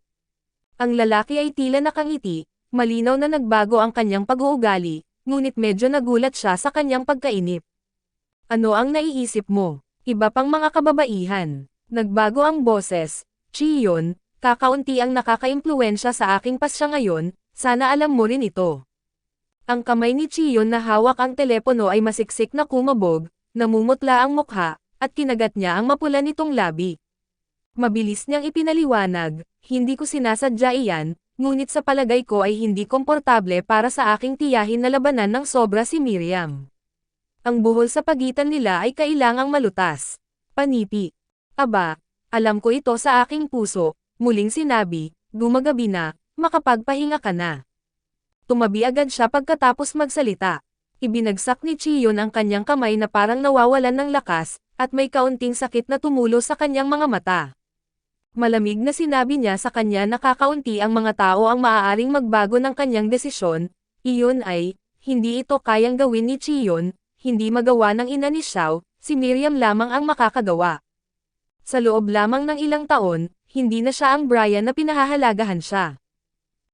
Ang lalaki ay tila nakangiti, malinaw na nagbago ang kanyang pag-uugali, ngunit medyo nagulat siya sa kanyang pagkainip. Ano ang naiisip mo? Iba pang mga kababaihan. Nagbago ang boses, Chion, kakaunti ang nakakaimpluwensya sa aking pasya ngayon, sana alam mo rin ito. Ang kamay ni Chion na hawak ang telepono ay masiksik na kumabog, namumutla ang mukha, at kinagat niya ang mapula nitong labi. Mabilis niyang ipinaliwanag, hindi ko sinasadya iyan, ngunit sa palagay ko ay hindi komportable para sa aking tiyahin na labanan ng sobra si Miriam. Ang buhol sa pagitan nila ay kailangang malutas. Panipi. Aba, alam ko ito sa aking puso, muling sinabi, gumagabi na, makapagpahinga ka na. Tumabi agad siya pagkatapos magsalita. Ibinagsak ni Chion ang kanyang kamay na parang nawawalan ng lakas, at may kaunting sakit na tumulo sa kanyang mga mata. Malamig na sinabi niya sa kanya na kakaunti ang mga tao ang maaaring magbago ng kanyang desisyon, iyon ay, hindi ito kayang gawin ni Chion, hindi magawa ng ina ni Xiao, si Miriam lamang ang makakagawa. Sa loob lamang ng ilang taon, hindi na siya ang Brian na pinahahalagahan siya.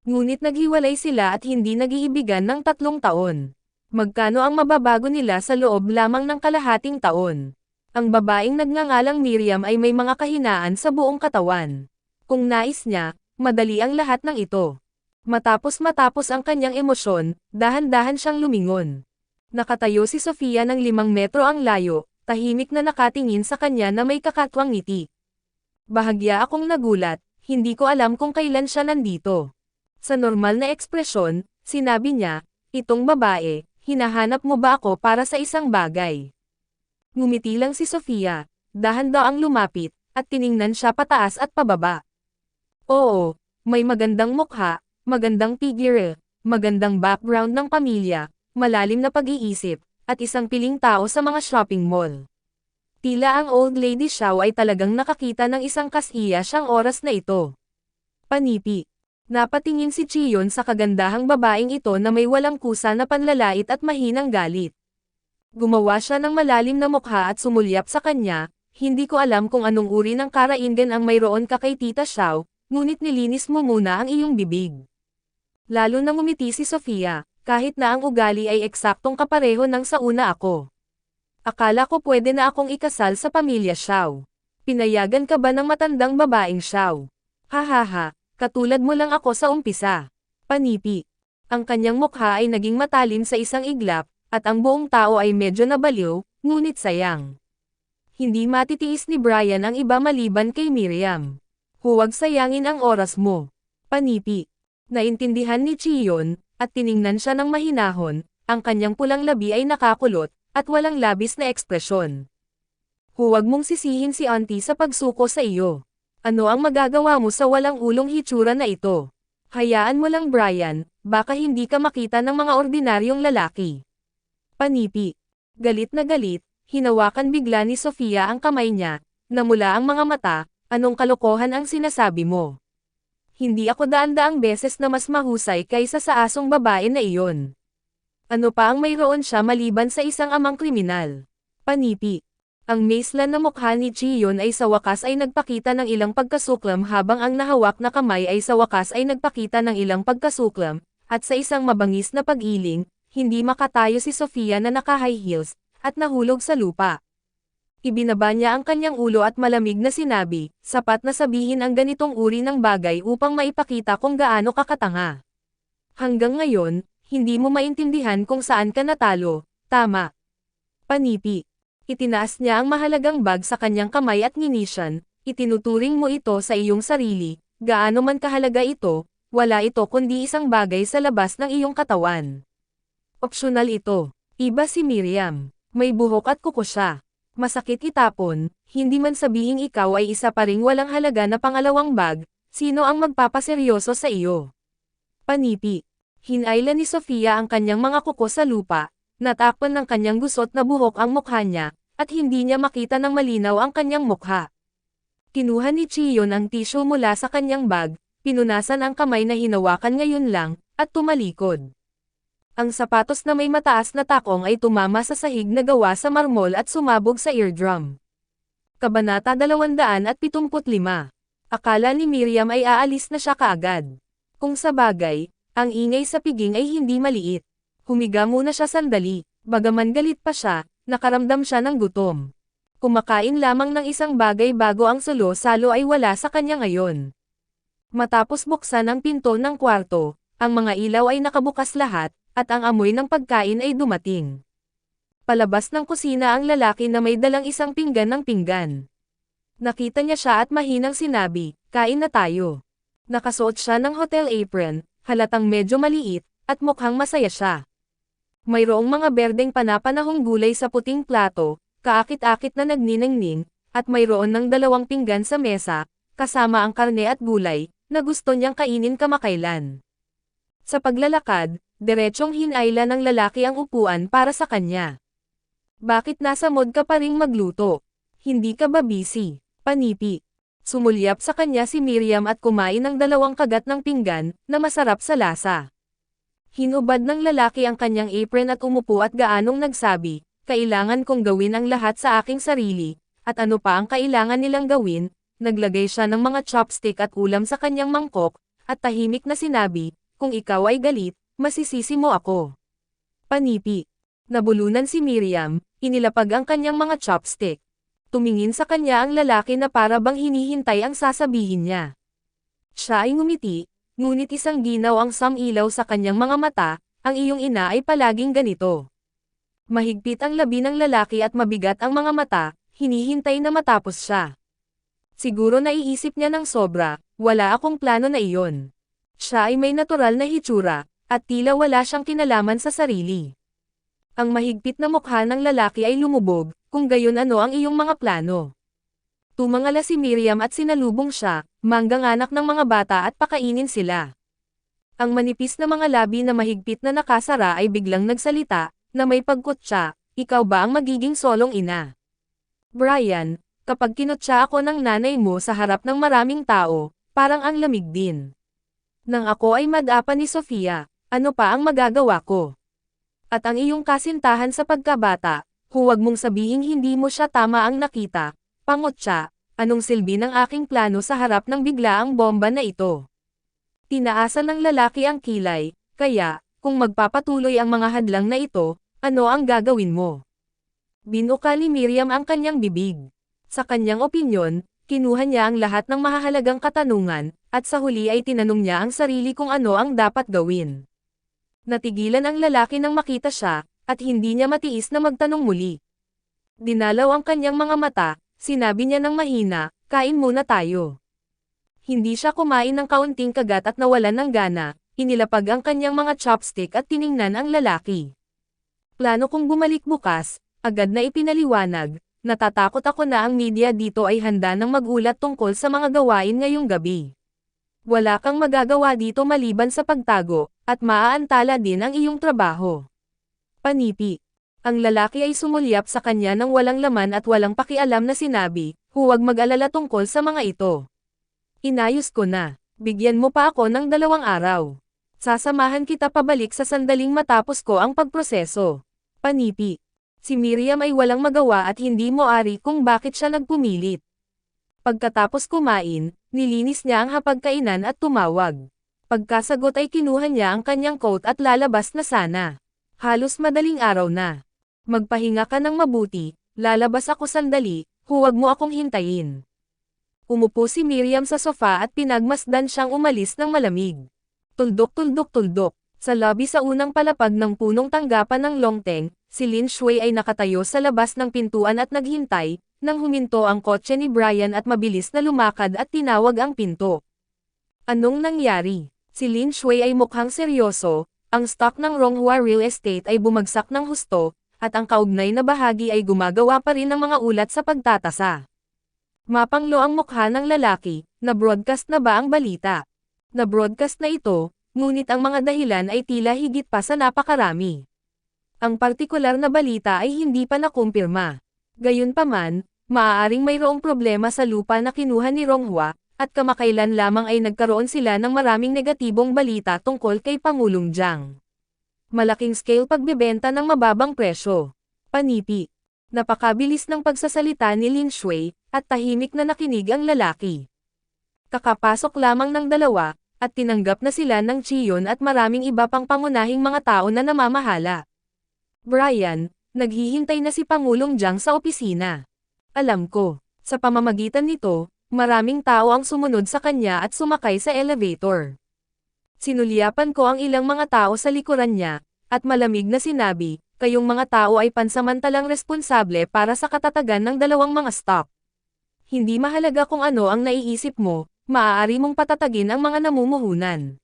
Ngunit naghiwalay sila at hindi nag-iibigan ng 3 taon. Magkano ang mababago nila sa loob lamang ng kalahating taon? Ang babaeng nagngangalang Miriam ay may mga kahinaan sa buong katawan. Kung nais niya, madali ang lahat ng ito. Matapos ang kanyang emosyon, dahan-dahan siyang lumingon. Nakatayo si Sofia ng 5 metro ang layo, tahimik na nakatingin sa kanya na may kakatwang ngiti. Bahagya akong nagulat, hindi ko alam kung kailan siya nandito. Sa normal na ekspresyon, sinabi niya, itong babae, hinahanap mo ba ako para sa isang bagay? Ngumiti lang si Sofia, dahan-daang lumapit, at tiningnan siya pataas at pababa. Oo, may magandang mukha, magandang figure, magandang background ng pamilya, malalim na pag-iisip, at isang piling tao sa mga shopping mall. Tila ang old lady Xiao ay talagang nakakita ng isang kasiya siyang oras na ito. Panipi. Napatingin si Chion sa kagandahang babaeng ito na may walang kusa na panlalait at mahinang galit. Gumawa siya ng malalim na mukha at sumulyap sa kanya, hindi ko alam kung anong uri ng karaingan ang mayroon ka kay Tita Xiao, ngunit nilinis mo muna ang iyong bibig. Lalo na ngumiti si Sofia, kahit na ang ugali ay eksaktong kapareho ng sa una ako. Akala ko pwede na akong ikasal sa pamilya Xiao. Pinayagan ka ba ng matandang babaeng Xiao? Hahaha. Katulad mo lang ako sa umpisa. Panipi. Ang kanyang mukha ay naging matalim sa isang iglap, at ang buong tao ay medyo nabaliw, ngunit sayang. Hindi matitiis ni Brian ang iba maliban kay Miriam. Huwag sayangin ang oras mo. Panipi. Naintindihan ni Chion, at tiningnan siya ng mahinahon, ang kanyang pulang labi ay nakakulot, at walang labis na ekspresyon. Huwag mong sisihin si Auntie sa pagsuko sa iyo. Ano ang magagawa mo sa walang ulong hitsura na ito? Hayaan mo lang Brian, baka hindi ka makita ng mga ordinaryong lalaki. Panipi. Galit na galit, hinawakan bigla ni Sofia ang kamay niya, namula ang mga mata, Anong kalokohan ang sinasabi mo? Hindi ako daan-daang beses na mas mahusay kaysa sa asong babae na iyon. Ano pa ang mayroon siya maliban sa isang amang kriminal? Panipi. Ang maislan na mukha ni Chiyon ay sa wakas ay nagpakita ng ilang pagkasuklam habang ang nahawak na kamay ay sa wakas ay nagpakita ng ilang pagkasuklam, at sa isang mabangis na pag-iling, hindi makatayo si Sofia na naka-high heels, at nahulog sa lupa. Ibinaba niya ang kanyang ulo at malamig na sinabi, sapat na sabihin ang ganitong uri ng bagay upang maipakita kung gaano ka katanga. Hanggang ngayon, hindi mo maintindihan kung saan ka natalo, tama. Panipi. Itinaas niya ang mahalagang bag sa kanyang kamay at nginisyan, itinuturing mo ito sa iyong sarili, gaano man kahalaga ito, wala ito kundi isang bagay sa labas ng iyong katawan. Opsyonal ito. Iba si Miriam. May buhok at kuko siya. Masakit itapon, hindi man sabihing ikaw ay isa pa ring walang halaga na pangalawang bag, sino ang magpapaseryoso sa iyo? Panipi. Hinayla ni Sofia ang kanyang mga kuko sa lupa, natakpan ng kanyang gusot na buhok ang mukha niya, at hindi niya makita ng malinaw ang kanyang mukha. Kinuha ni Chiyon ang tissue mula sa kanyang bag, pinunasan ang kamay na hinawakan ngayon lang, at tumalikod. Ang sapatos na may mataas na takong ay tumama sa sahig na gawa sa marmol at sumabog sa eardrum. Kabanata 275. Akala ni Miriam ay aalis na siya kaagad. Kung sa bagay, ang ingay sa piging ay hindi maliit. Humiga muna siya sandali, bagaman galit pa siya, nakaramdam siya ng gutom. Kumakain lamang ng isang bagay bago ang salo-salo ay wala sa kanya ngayon. Matapos buksan ang pinto ng kwarto, ang mga ilaw ay nakabukas lahat, at ang amoy ng pagkain ay dumating. Palabas ng kusina ang lalaki na may dalang isang pinggan ng pinggan. Nakita niya siya at mahinang sinabi, kain na tayo. Nakasuot siya ng hotel apron, halatang medyo maliit, at mukhang masaya siya. Mayroong mga berdeng panapanahong gulay sa puting plato, kaakit-akit na nagniningning, at mayroon ng 2 pinggan sa mesa, kasama ang karne at gulay, na gusto niyang kainin kamakailan. Sa paglalakad, diretsong hinayla ng lalaki ang upuan para sa kanya. Bakit nasa mood ka pa ring magluto? Hindi ka ba busy? Panipi. Sumulyap sa kanya si Miriam at kumain ng 2 kagat ng pinggan, na masarap sa lasa. Hinubad ng lalaki ang kanyang apron at umupo at gaanong nagsabi, kailangan kong gawin ang lahat sa aking sarili, at ano pa ang kailangan nilang gawin, naglagay siya ng mga chopstick at ulam sa kanyang mangkok, at tahimik na sinabi, kung ikaw ay galit, masisisi mo ako. Panipi. Nabulunan si Miriam, inilapag ang kanyang mga chopstick. Tumingin sa kanya ang lalaki na para bang hinihintay ang sasabihin niya. Siya ay ngumiti, ngunit isang ginaw ang samilaw sa kanyang mga mata, ang iyong ina ay palaging ganito. Mahigpit ang labi ng lalaki at mabigat ang mga mata, hinihintay na matapos siya. Siguro naiisip niya ng sobra, wala akong plano na iyon. Siya ay may natural na hitsura, at tila wala siyang kinalaman sa sarili. Ang mahigpit na mukha ng lalaki ay lumubog, kung gayon ano ang iyong mga plano. Tumangala si Miriam at sinalubong siya, manggang anak ng mga bata at pakainin sila. Ang manipis na mga labi na mahigpit na nakasara ay biglang nagsalita, na may pagkutsa, ikaw ba ang magiging solong ina? Brian, kapag kinutsa ako ng nanay mo sa harap ng maraming tao, parang ang lamig din. Nang ako ay madapa ni Sofia, ano pa ang magagawa ko? At ang iyong kasintahan sa pagkabata, huwag mong sabihing hindi mo siya tama ang nakita, pangutsa, anong silbi ng aking plano sa harap ng biglaang bomba na ito? Tinaasan ng lalaki ang kilay, kaya, kung magpapatuloy ang mga hadlang na ito, ano ang gagawin mo? Binuka ni Miriam ang kanyang bibig. Sa kanyang opinyon, kinuha niya ang lahat ng mahahalagang katanungan, at sa huli ay tinanong niya ang sarili kung ano ang dapat gawin. Natigilan ang lalaki nang makita siya, at hindi niya matiis na magtanong muli. Dinalaw ang kanyang mga mata, sinabi niya ng mahina, kain muna tayo. Hindi siya kumain ng kaunting kagat at nawalan ng gana, inilapag ang kanyang mga chopstick at tiningnan ang lalaki. Plano kong bumalik bukas, agad na ipinaliwanag, natatakot ako na ang media dito ay handa ng magulat tungkol sa mga gawain ngayong gabi. Wala kang magagawa dito maliban sa pagtago, at maaantala din ang iyong trabaho. Panipi. Ang lalaki ay sumulyap sa kanya ng walang laman at walang pakialam na sinabi, huwag mag-alala tungkol sa mga ito. Inayos ko na. Bigyan mo pa ako ng 2 araw. Sasamahan kita pabalik sa sandaling matapos ko ang pagproseso. Panipi. Si Miriam ay walang magawa at hindi moari kung bakit siya nagpumilit. Pagkatapos kumain, nilinis niya ang hapagkainan at tumawag. Pagkasagot ay kinuha niya ang kanyang coat at lalabas na sana. Halos madaling araw na. Magpahinga ka ng mabuti, lalabas ako sandali, huwag mo akong hintayin. Umupo si Miriam sa sofa at pinagmasdan siyang umalis ng malamig. Tuldok-tuldok-tuldok. Sa lobby sa unang palapag ng punong tanggapan ng Longteng, si Lin Shui ay nakatayo sa labas ng pintuan at naghintay, nang huminto ang kotse ni Brian at mabilis na lumakad at tinawag ang pinto. Anong nangyari? Si Lin Shui ay mukhang seryoso, ang stock ng Ronghua Real Estate ay bumagsak ng husto, at ang kaugnay na bahagi ay gumagawa pa rin ng mga ulat sa pagtatasa. Mapanglo ang mukha ng lalaki, na-broadcast na ba ang balita? Na-broadcast na ito, ngunit ang mga dahilan ay tila higit pa sa napakarami. Ang partikular na balita ay hindi pa nakumpirma. Gayunpaman, maaaring mayroong problema sa lupa na kinuha ni Ronghua, at kamakailan lamang ay nagkaroon sila ng maraming negatibong balita tungkol kay Pangulong Jiang. Malaking scale pagbebenta ng mababang presyo. Panipi. Napakabilis ng pagsasalita ni Lin Shui, at tahimik na nakinig ang lalaki. Kakapasok lamang ng 2, at tinanggap na sila ng Chiyon at maraming iba pang pangunahing mga tao na namamahala. Brian, naghihintay na si Pangulong Jiang sa opisina. Alam ko, sa pamamagitan nito, maraming tao ang sumunod sa kanya at sumakay sa elevator. Sinulyapan ko ang ilang mga tao sa likuran niya, at malamig na sinabi, kayong mga tao ay pansamantalang responsable para sa katatagan ng 2 mga stock. Hindi mahalaga kung ano ang naiisip mo, maaari mong patatagin ang mga namumuhunan.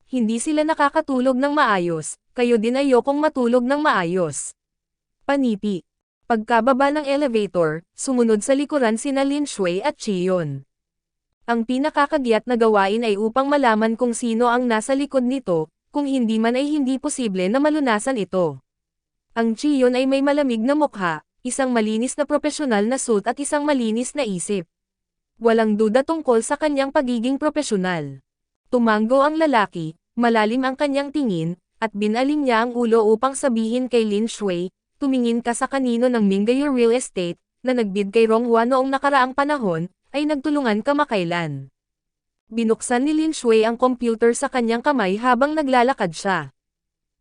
Hindi sila nakakatulog ng maayos, kayo din ayokong matulog ng maayos. Panipi. Pagkababa ng elevator, sumunod sa likuran sina Lin Shui at Chiyon. Ang pinakakagiat na gawain ay upang malaman kung sino ang nasa likod nito, kung hindi man ay hindi posible na malunasan ito. Ang Chiyon ay may malamig na mukha, isang malinis na profesional na suit at isang malinis na isip. Walang duda tungkol sa kanyang pagiging profesional. Tumango ang lalaki, malalim ang kanyang tingin, at binaling niya ang ulo upang sabihin kay Lin Shui, tumingin ka sa kanino ng Minggayo Real Estate, na nagbid kay Ronghua noong nakaraang panahon, ay nagtulungan kamakailan. Binuksan ni Lin Shui ang computer sa kanyang kamay habang naglalakad siya.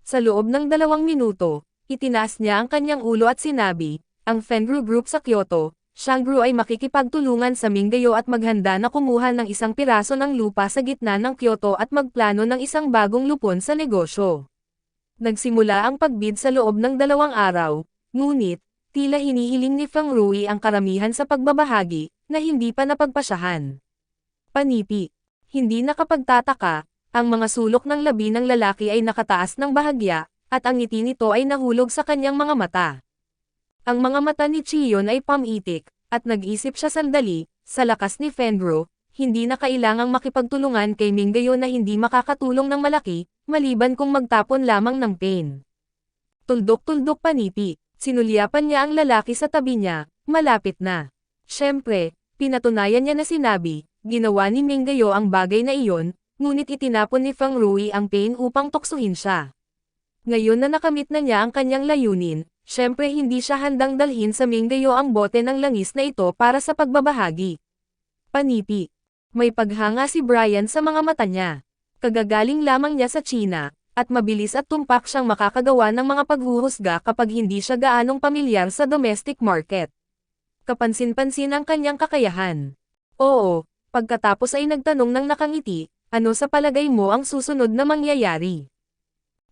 Sa loob ng 2 minuto, itinaas niya ang kanyang ulo at sinabi, ang Fengru Group sa Kyoto, Shangru ay makikipagtulungan sa Minggayo at maghanda na kumuha ng isang piraso ng lupa sa gitna ng Kyoto at magplano ng isang bagong lupon sa negosyo. Nagsimula ang pagbid sa loob ng 2 araw, ngunit, tila hinihiling ni Feng Rui ang karamihan sa pagbabahagi, na hindi pa napagpasyahan. Panipi. Hindi nakapagtataka, ang mga sulok ng labi ng lalaki ay nakataas ng bahagya, at ang ngiti nito ay nahulog sa kanyang mga mata. Ang mga mata ni Chiyon ay pamitik, at nag-isip siya sandali, sa lakas ni Fenro, hindi na kailangang makipagtulungan kay Minggayo na hindi makakatulong ng malaki, maliban kung magtapon lamang ng pain. Tuldok-tuldok panipi, sinulyapan niya ang lalaki sa tabi niya, malapit na. Siyempre, pinatunayan niya na sinabi, ginawa ni Minggayo ang bagay na iyon, ngunit itinapon ni Feng Rui ang pain upang tuksuhin siya. Ngayon na nakamit na niya ang kanyang layunin, siyempre hindi siya handang dalhin sa Minggayo ang bote ng langis na ito para sa pagbabahagi. Panipi. May paghanga si Brian sa mga mata niya. Kagagaling lamang niya sa China, at mabilis at tumpak siyang makakagawa ng mga paghuhusga kapag hindi siya gaanong pamilyar sa domestic market. Kapansin-pansin ang kanyang kakayahan. Oo, pagkatapos ay nagtanong ng nakangiti, ano sa palagay mo ang susunod na mangyayari?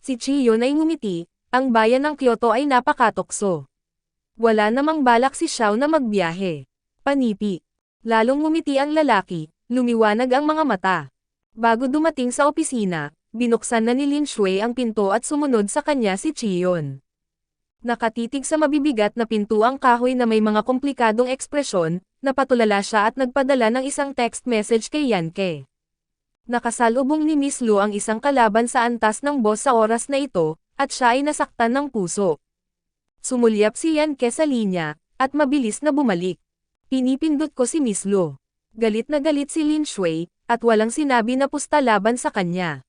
Si Chiyon ay ngumiti, ang bayan ng Kyoto ay napakatokso. Wala namang balak si Xiao na magbiyahe. Panipi. Lalong ngumiti ang lalaki, lumiwanag ang mga mata. Bago dumating sa opisina, binuksan na ni Lin Shui ang pinto at sumunod sa kanya si Chiyon. Nakatitig sa mabibigat na pintuang kahoy na may mga komplikadong ekspresyon, napatulala siya at nagpadala ng isang text message kay Yanke. Nakasalubong ni Miss Lu ang isang kalaban sa antas ng boss sa oras na ito, at siya ay nasaktan ng puso. Sumulyap si Yanke sa linya, at mabilis na bumalik. Pinipindot ko si Miss Lo. Galit na galit si Lin Shui, at walang sinabi na pusta laban sa kanya.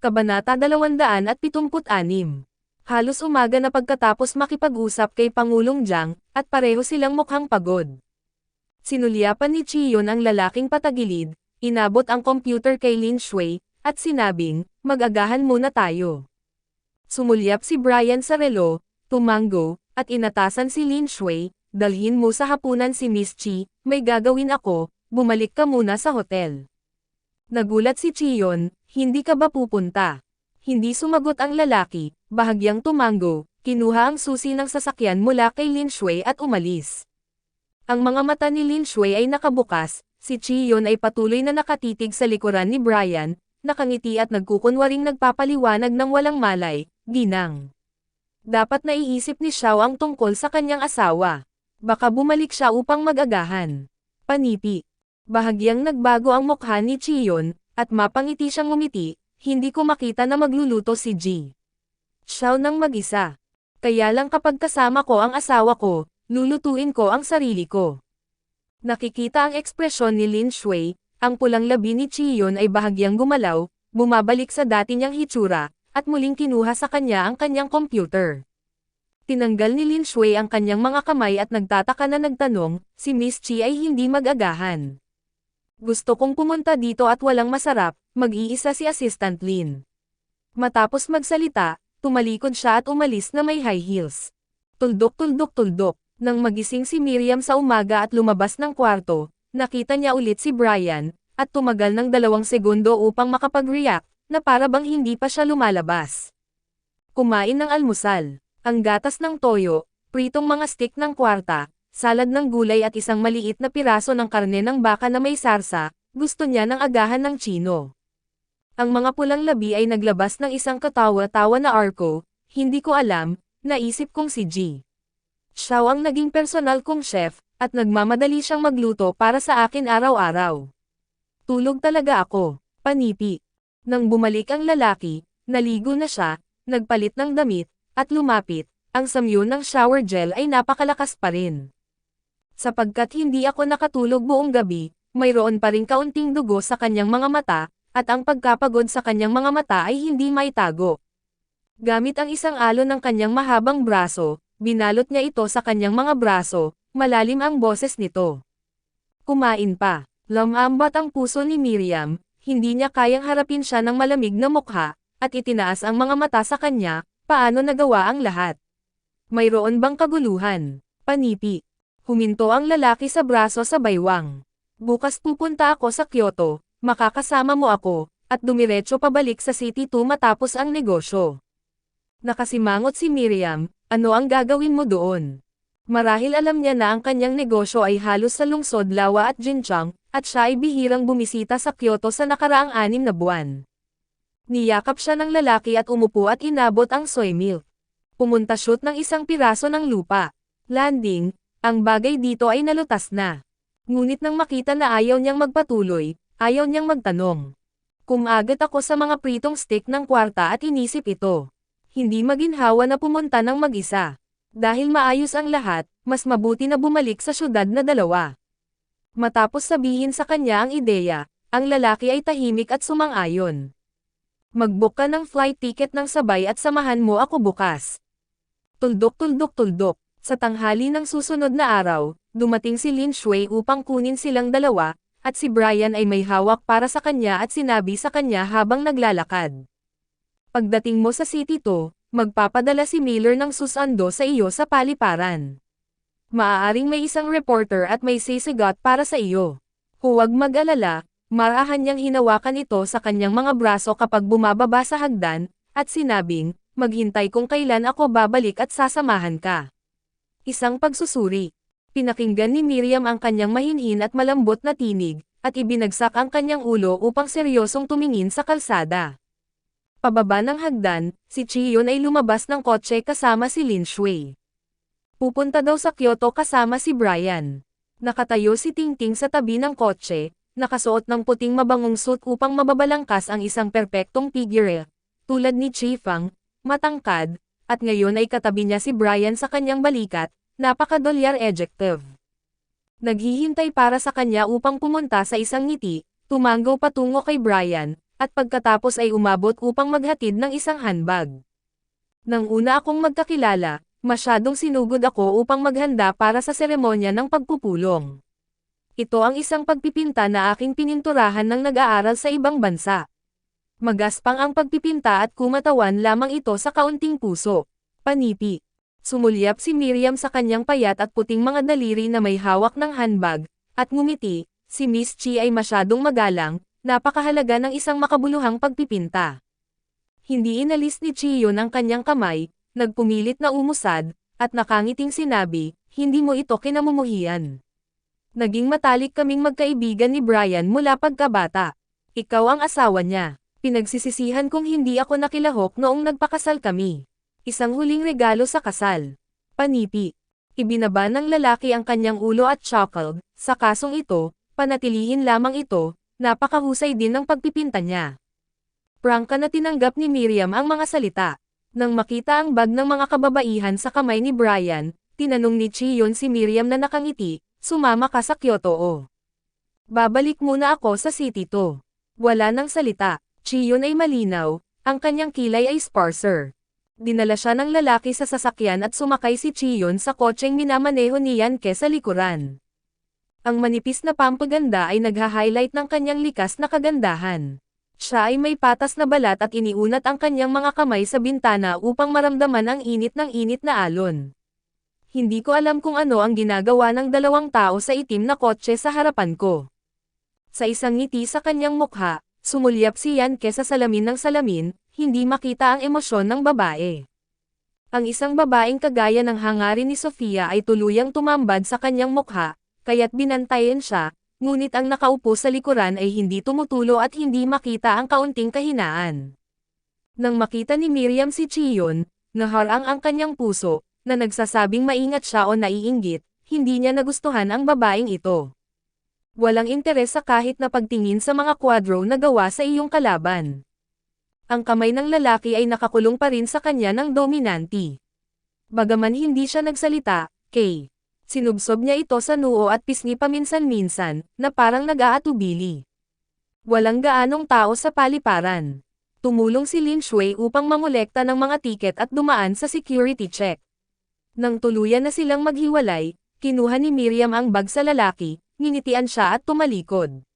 Kabanata 276. Halos umaga na pagkatapos makipag-usap kay Pangulong Jiang, at pareho silang mukhang pagod. Sinulyapan ni Chiyon ang lalaking patagilid, inabot ang computer kay Lin Shui, at sinabing, mag-agahan muna tayo. Sumulyap si Brian sa relo, tumango, at inatasan si Lin Shui, dalhin mo sa hapunan si Miss Chi, may gagawin ako, bumalik ka muna sa hotel. Nagulat si Chiyon, hindi ka ba pupunta? Hindi sumagot ang lalaki, bahagyang tumango, kinuha ang susi ng sasakyan mula kay Lin Shui at umalis. Ang mga mata ni Lin Shui ay nakabukas, si Chiyon ay patuloy na nakatitig sa likuran ni Brian, nakangiti at nagkukunwaring nagpapaliwanag ng walang malay, ginang. Dapat naiisip ni Xiao ang tungkol sa kanyang asawa. Baka bumalik siya upang mag-agahan. Panipi. Bahagyang nagbago ang mukha ni Chiyon, at mapangiti siyang ngumiti, hindi ko makita na magluluto si Ji. Xiao nang mag-isa. Kaya lang kapag kasama ko ang asawa ko, lulutuin ko ang sarili ko. Nakikita ang ekspresyon ni Lin Shui, ang pulang labi ni Chiyon ay bahagyang gumalaw, bumabalik sa dati niyang hitsura, at muling kinuha sa kanya ang kanyang computer. Tinanggal ni Lin Shui ang kanyang mga kamay at nagtataka na nagtanong, si Miss Chi ay hindi mag-agahan. Gusto kong pumunta dito at walang masarap, mag-iisa si Assistant Lin. Matapos magsalita, tumalikod siya at umalis na may high heels. Tuldok-tuldok-tuldok, nang magising si Miriam sa umaga at lumabas ng kwarto, nakita niya ulit si Brian, at tumagal ng 2 segundo upang makapag-react, na para bang hindi pa siya lumalabas. Kumain ng almusal, ang gatas ng toyo, pritong mga stick ng kwarta, salad ng gulay at isang maliit na piraso ng karne ng baka na may sarsa, gusto niya ng agahan ng Chino. Ang mga pulang labi ay naglabas ng isang katawa-tawa na arko, hindi ko alam, naisip kong si G. Xiao ang naging personal kong chef, at nagmamadali siyang magluto para sa akin araw-araw. Tulog talaga ako, panipi. Nang bumalik ang lalaki, naligo na siya, nagpalit ng damit, at lumapit, ang samyo ng shower gel ay napakalakas pa rin. Sapagkat hindi ako nakatulog buong gabi, mayroon pa ring kaunting dugo sa kanyang mga mata, at ang pagkapagod sa kanyang mga mata ay hindi maitago. Gamit ang isang alon ng kanyang mahabang braso, binalot niya ito sa kanyang mga braso, malalim ang boses nito. Kumain pa. Lamambat ang puso ni Miriam, hindi niya kayang harapin siya ng malamig na mukha, at itinaas ang mga mata sa kanya, paano nagawa ang lahat? Mayroon bang kaguluhan? Panipi. Huminto ang lalaki sa braso sa baywang. Bukas pupunta ako sa Kyoto, makakasama mo ako, at dumiretso pabalik sa City 2 matapos ang negosyo. Nakasimangot si Miriam, ano ang gagawin mo doon? Marahil alam niya na ang kanyang negosyo ay halos sa lungsod Lawa at Jinchang, at siya ay bihirang bumisita sa Kyoto sa nakaraang 6 na buwan. Niyakap siya ng lalaki at umupo at inabot ang soy milk. Pumunta shoot ng isang piraso ng lupa. Landing, ang bagay dito ay nalutas na. Ngunit nang makita na ayaw niyang magpatuloy, ayaw niyang magtanong. Kumagat ako sa mga pritong stick ng kwarta at inisip ito. Hindi maginhawa na pumunta ng mag-isa. Dahil maayos ang lahat, mas mabuti na bumalik sa syudad na 2. Matapos sabihin sa kanya ang ideya, ang lalaki ay tahimik at sumang-ayon. Mag-book ka ng flight ticket ng sabay at samahan mo ako bukas. Tuldok-tuldok-tuldok. Sa tanghali ng susunod na araw, dumating si Lin Shui upang kunin silang 2, at si Brian ay may hawak para sa kanya at sinabi sa kanya habang naglalakad. Pagdating mo sa City 2, magpapadala si Miller ng susando sa iyo sa paliparan. Maaaring may isang reporter at may sisigot para sa iyo. Huwag mag-alala, marahan niyang hinawakan ito sa kanyang mga braso kapag bumababa sa hagdan, at sinabing, maghintay kung kailan ako babalik at sasamahan ka. Isang pagsusuri. Pinakinggan ni Miriam ang kanyang mahinhin at malambot na tinig, at ibinagsak ang kanyang ulo upang seryosong tumingin sa kalsada. Pababa ng hagdan, si Chiyon ay lumabas ng kotse kasama si Lin Shui. Pupunta daw sa Kyoto kasama si Brian. Nakatayo si Tingting sa tabi ng kotse, nakasuot ng puting mabangong suit upang mababalangkas ang isang perpektong figure, tulad ni Chi Fang, matangkad, at ngayon ay katabi niya si Brian sa kanyang balikat, napakadolyar adjective. Naghihintay para sa kanya upang pumunta sa isang ngiti, tumanggo patungo kay Brian, at pagkatapos ay umabot upang maghatid ng isang handbag. Nang una akong magkakilala, masyadong sinugod ako upang maghanda para sa seremonya ng pagpupulong. Ito ang isang pagpipinta na aking pininturahan ng nag-aaral sa ibang bansa. Magaspang ang pagpipinta at kumatawan lamang ito sa kaunting puso. Panipi. Sumulyap si Miriam sa kanyang payat at puting mga daliri na may hawak ng handbag, at ngumiti. Si Miss Chi ay masyadong magalang, napakahalaga ng isang makabuluhang pagpipinta. Hindi inalis ni Chi yun ang kanyang kamay, nagpumilit na umusad, at nakangiting sinabi, hindi mo ito kinamumuhian. Naging matalik kaming magkaibigan ni Brian mula pagkabata. Ikaw ang asawa niya. Pinagsisisihan kong hindi ako nakilahok noong nagpakasal kami. Isang huling regalo sa kasal. Panipi. Ibinaba ng lalaki ang kanyang ulo at chuckled, sa kasong ito, panatilihin lamang ito, napakahusay din ng pagpipinta niya. Prangka na tinanggap ni Miriam ang mga salita. Nang makita ang bag ng mga kababaihan sa kamay ni Brian, tinanong ni Chiyon si Miriam na nakangiti, sumama ka sa Kyoto o. Babalik muna ako sa city to. Wala nang salita. Chiyon ay malinaw, ang kanyang kilay ay sparser. Dinala siya ng lalaki sa sasakyan at sumakay si Chiyon sa kotseng minamaneho ni Yanke sa likuran. Ang manipis na pampaganda ay nagha-highlight ng kanyang likas na kagandahan. Siya ay may patas na balat at iniunat ang kanyang mga kamay sa bintana upang maramdaman ang init ng init na alon. Hindi ko alam kung ano ang ginagawa ng dalawang tao sa itim na kotse sa harapan ko. Sa isang ngiti sa kanyang mukha, sumulyap si Yanke sa salamin ng salamin, hindi makita ang emosyon ng babae. Ang isang babaeng kagaya ng hangarin ni Sofia ay tuluyang tumambad sa kanyang mukha, kaya't binantayan siya, ngunit ang nakaupo sa likuran ay hindi tumutulo at hindi makita ang kaunting kahinaan. Nang makita ni Miriam si Chiyon, naharang ang kanyang puso, na nagsasabing maingat siya o naiinggit, hindi niya nagustuhan ang babaeng ito. Walang interes sa kahit na pagtingin sa mga kwadro na gawa sa iyong kalaban. Ang kamay ng lalaki ay nakakulong pa rin sa kanya ng dominanti. Bagaman hindi siya nagsalita, sinubsob niya ito sa noo at pisngi paminsan-minsan, na parang nag-aatubili. Walang gaanong tao sa paliparan. Tumulong si Lin Shui upang mamolekta ng mga tiket at dumaan sa security check. Nang tuluyan na silang maghiwalay, kinuha ni Miriam ang bag sa lalaki, nginitian siya at tumalikod.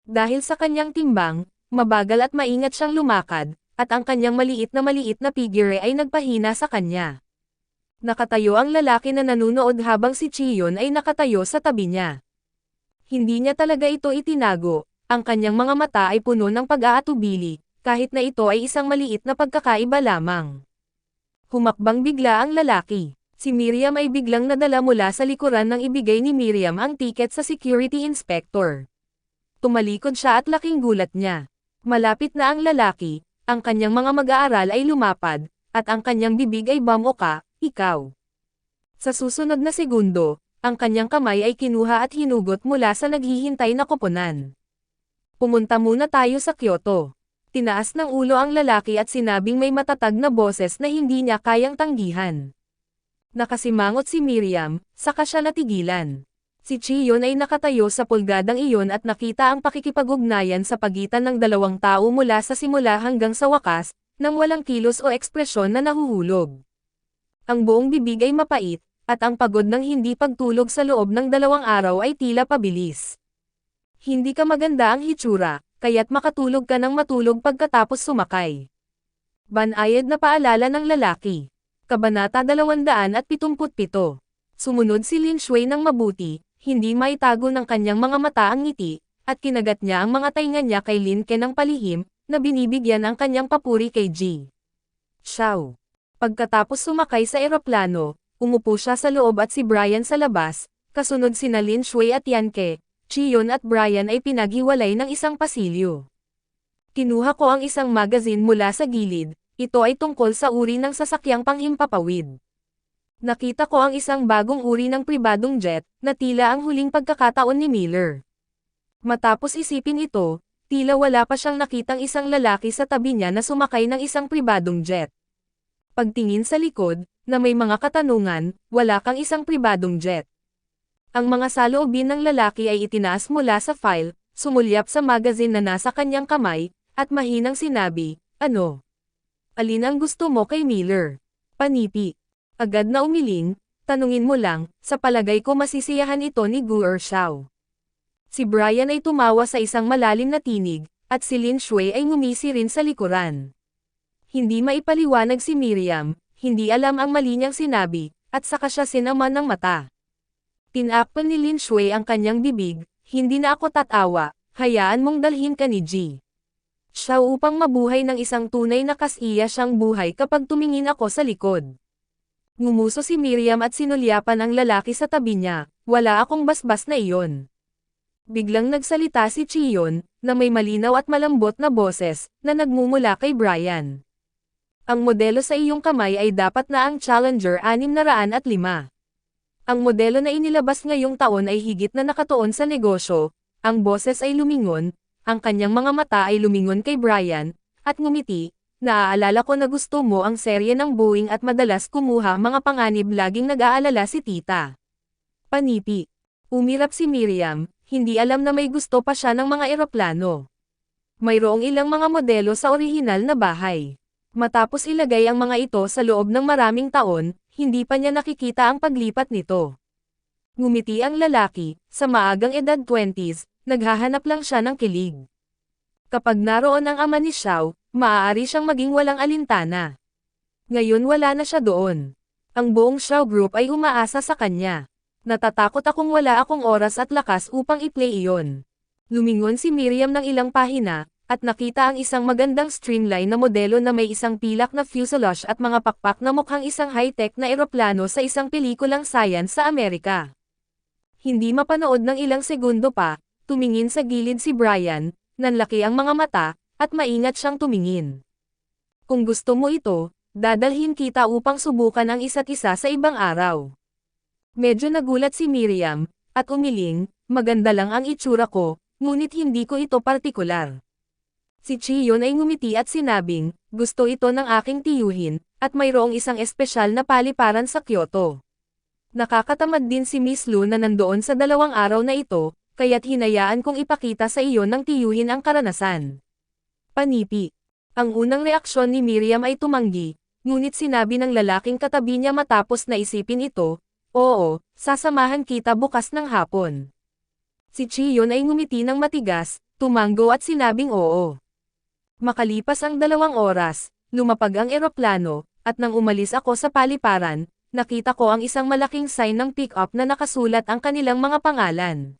Dahil sa kanyang timbang, mabagal at maingat siyang lumakad, at ang kanyang maliit na figure ay nagpahina sa kanya. Nakatayo ang lalaki na nanunood habang si Chiyon ay nakatayo sa tabi niya. Hindi niya talaga ito itinago, ang kanyang mga mata ay puno ng pag-aatubili, kahit na ito ay isang maliit na pagkakaiba lamang. Humakbang bigla ang lalaki. Si Miriam ay biglang nadala mula sa likuran nang ibigay ni Miriam ang tiket sa security inspector. Tumalikod siya at laking gulat niya. Malapit na ang lalaki, ang kanyang mga mag-aaral ay lumapad, at ang kanyang bibig ay "Ka, ikaw." Sa susunod na segundo, ang kanyang kamay ay kinuha at hinugot mula sa naghihintay na koponan. Pumunta muna tayo sa Kyoto. Tinaas ng ulo ang lalaki at sinabing may matatag na boses na hindi niya kayang tanggihan. Nakasimangot si Miriam, saka siya natigilan. Si Chiyon ay nakatayo sa pulgadang iyon at nakita ang pakikipag-ugnayan sa pagitan ng dalawang tao mula sa simula hanggang sa wakas, nang walang kilos o ekspresyon na nahuhulog. Ang buong bibig ay mapait, at ang pagod ng hindi pagtulog sa loob ng 2 araw ay tila pabilis. Hindi ka maganda ang hitsura, kaya't makatulog ka ng matulog pagkatapos sumakay. Banayad na paalala ng lalaki. Kabanata 277. Sumunod si Lin Shui ng mabuti, hindi maitago ng kanyang mga mata ang ngiti, at kinagat niya ang mga tainga niya kay Lin Ke ng palihim, na binibigyan ang kanyang papuri kay Ji Xiao. Pagkatapos sumakay sa eroplano, umupo siya sa loob at si Brian sa labas, kasunod sina Lin Shui at Yanke. Chiyon at Brian ay pinaghiwalay ng isang pasilyo. Kinuha ko ang isang magazine mula sa gilid, ito ay tungkol sa uri ng sasakyang panghimpapawid. Nakita ko ang isang bagong uri ng pribadong jet, na tila ang huling pagkakataon ni Miller. Matapos isipin ito, tila wala pa siyang nakitang isang lalaki sa tabi niya na sumakay ng isang pribadong jet. Pagtingin sa likod, na may mga katanungan, wala kang isang pribadong jet. Ang mga saloobin ng lalaki ay itinaas mula sa file, sumulyap sa magazine na nasa kanyang kamay, at mahinang sinabi, "Ano? Alin ang gusto mo kay Miller?" "Panipi." Agad na umiling, "Tanungin mo lang, sa palagay ko masisiyahan ito ni Gu Xiao." Si Brian ay tumawa sa isang malalim na tinig, at si Lin Shui ay ngumisi rin sa likuran. Hindi maipaliwanag si Miriam, hindi alam ang mali niyang sinabi, at saka siya sinama ng mata. Tinakpan ni Lin Shui ang kanyang bibig, "Hindi na ako tatawa, hayaan mong dalhin ka ni Ji Xiao upang mabuhay ng isang tunay na kasiya siyang buhay kapag tumingin ako sa likod." Ngumuso si Miriam at sinulyapan ang lalaki sa tabi niya, "Wala akong basbas na iyon." Biglang nagsalita si Chiyon, na may malinaw at malambot na boses, na nagmumula kay Brian. "Ang modelo sa iyong kamay ay dapat na ang Challenger 605. Ang modelo na inilabas ngayong taon ay higit na nakatuon sa negosyo." Ang boses ay lumingon, ang kanyang mga mata ay lumingon kay Brian, at ngumiti, "Naaalala ko na gusto mo ang serye ng Boeing at madalas kumuha mga panganib, laging nag-aalala si tita." "Panipi." Umirap si Miriam, hindi alam na may gusto pa siya ng mga eroplano. Mayroong ilang mga modelo sa orihinal na bahay. Matapos ilagay ang mga ito sa loob ng maraming taon, hindi pa niya nakikita ang paglipat nito. Ngumiti ang lalaki, sa maagang edad 20s, naghahanap lang siya ng kilig. Kapag naroon ang ama ni Xiao, maaari siyang maging walang alintana. Ngayon wala na siya doon. Ang buong Xiao Group ay umaasa sa kanya. "Natatakot akong wala akong oras at lakas upang i-play iyon." Lumingon si Miriam ng ilang pahina, at nakita ang isang magandang streamline na modelo na may isang pilak na fuselage at mga pakpak na mukhang isang high-tech na eroplano sa isang pelikulang science sa Amerika. Hindi mapanood ng ilang segundo pa, tumingin sa gilid si Brian, nanlaki ang mga mata, at maingat siyang tumingin. "Kung gusto mo ito, dadalhin kita upang subukan ang isa't isa sa ibang araw." Medyo nagulat si Miriam, at umiling, "Maganda lang ang itsura ko, ngunit hindi ko ito partikular." Si Chiyon ay ngumiti at sinabing, "Gusto ito ng aking tiyuhin, at mayroong isang espesyal na paliparan sa Kyoto. Nakakatamad din si Miss Lu na nandoon sa 2 araw na ito, kaya't hinayaan kong ipakita sa iyo ng tiyuhin ang karanasan." "Panipi." Ang unang reaksyon ni Miriam ay tumanggi, ngunit sinabi ng lalaking katabi niya matapos na isipin ito, "Oo, sasamahan kita bukas ng hapon." Si Chiyon ay ngumiti ng matigas, tumanggo at sinabing oo. Makalipas ang 2 oras, lumapag ang eroplano, at nang umalis ako sa paliparan, nakita ko ang isang malaking sign ng pick-up na nakasulat ang kanilang mga pangalan.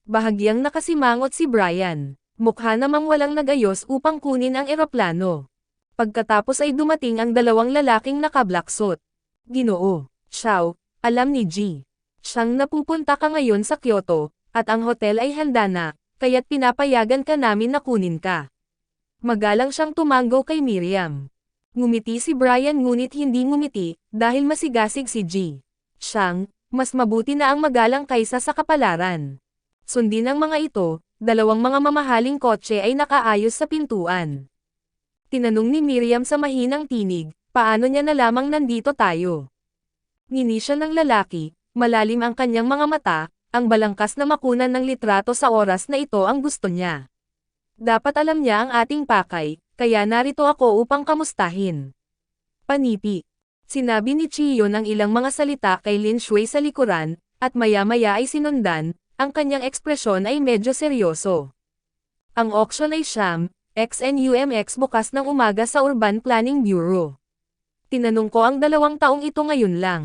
Bahagyang nakasimangot si Brian. Mukha namang walang nagayos upang kunin ang eroplano. Pagkatapos ay dumating ang 2 lalaking naka-black suit. "Ginoo Xiao, alam ni Ji Xiang napupunta ka ngayon sa Kyoto, at ang hotel ay handa na, kaya't pinapayagan ka namin na kunin ka." Magalang siyang tumanggo kay Miriam. Ngumiti si Brian ngunit hindi ngumiti, dahil masigasig si Ji Xiang, "Mas mabuti na ang magalang kaysa sa kapalaran." Sundin ng mga ito, 2 mga mamahaling kotse ay nakaayos sa pintuan. Tinanong ni Miriam sa mahinang tinig, "Paano niya na lamang nandito tayo?" Ngini siya ng lalaki, malalim ang kanyang mga mata, ang balangkas na makunan ng litrato sa oras na ito ang gusto niya. "Dapat alam niya ang ating pakay, kaya narito ako upang kamustahin." "Panipi." Sinabi ni Chiyon ang ilang mga salita kay Lin Shui sa likuran, at maya-maya ay sinundan, ang kanyang ekspresyon ay medyo seryoso. Ang auction ay siyam, XNUMX bukas ng umaga sa Urban Planning Bureau. Tinanong ko ang 2 taong ito ngayon lang.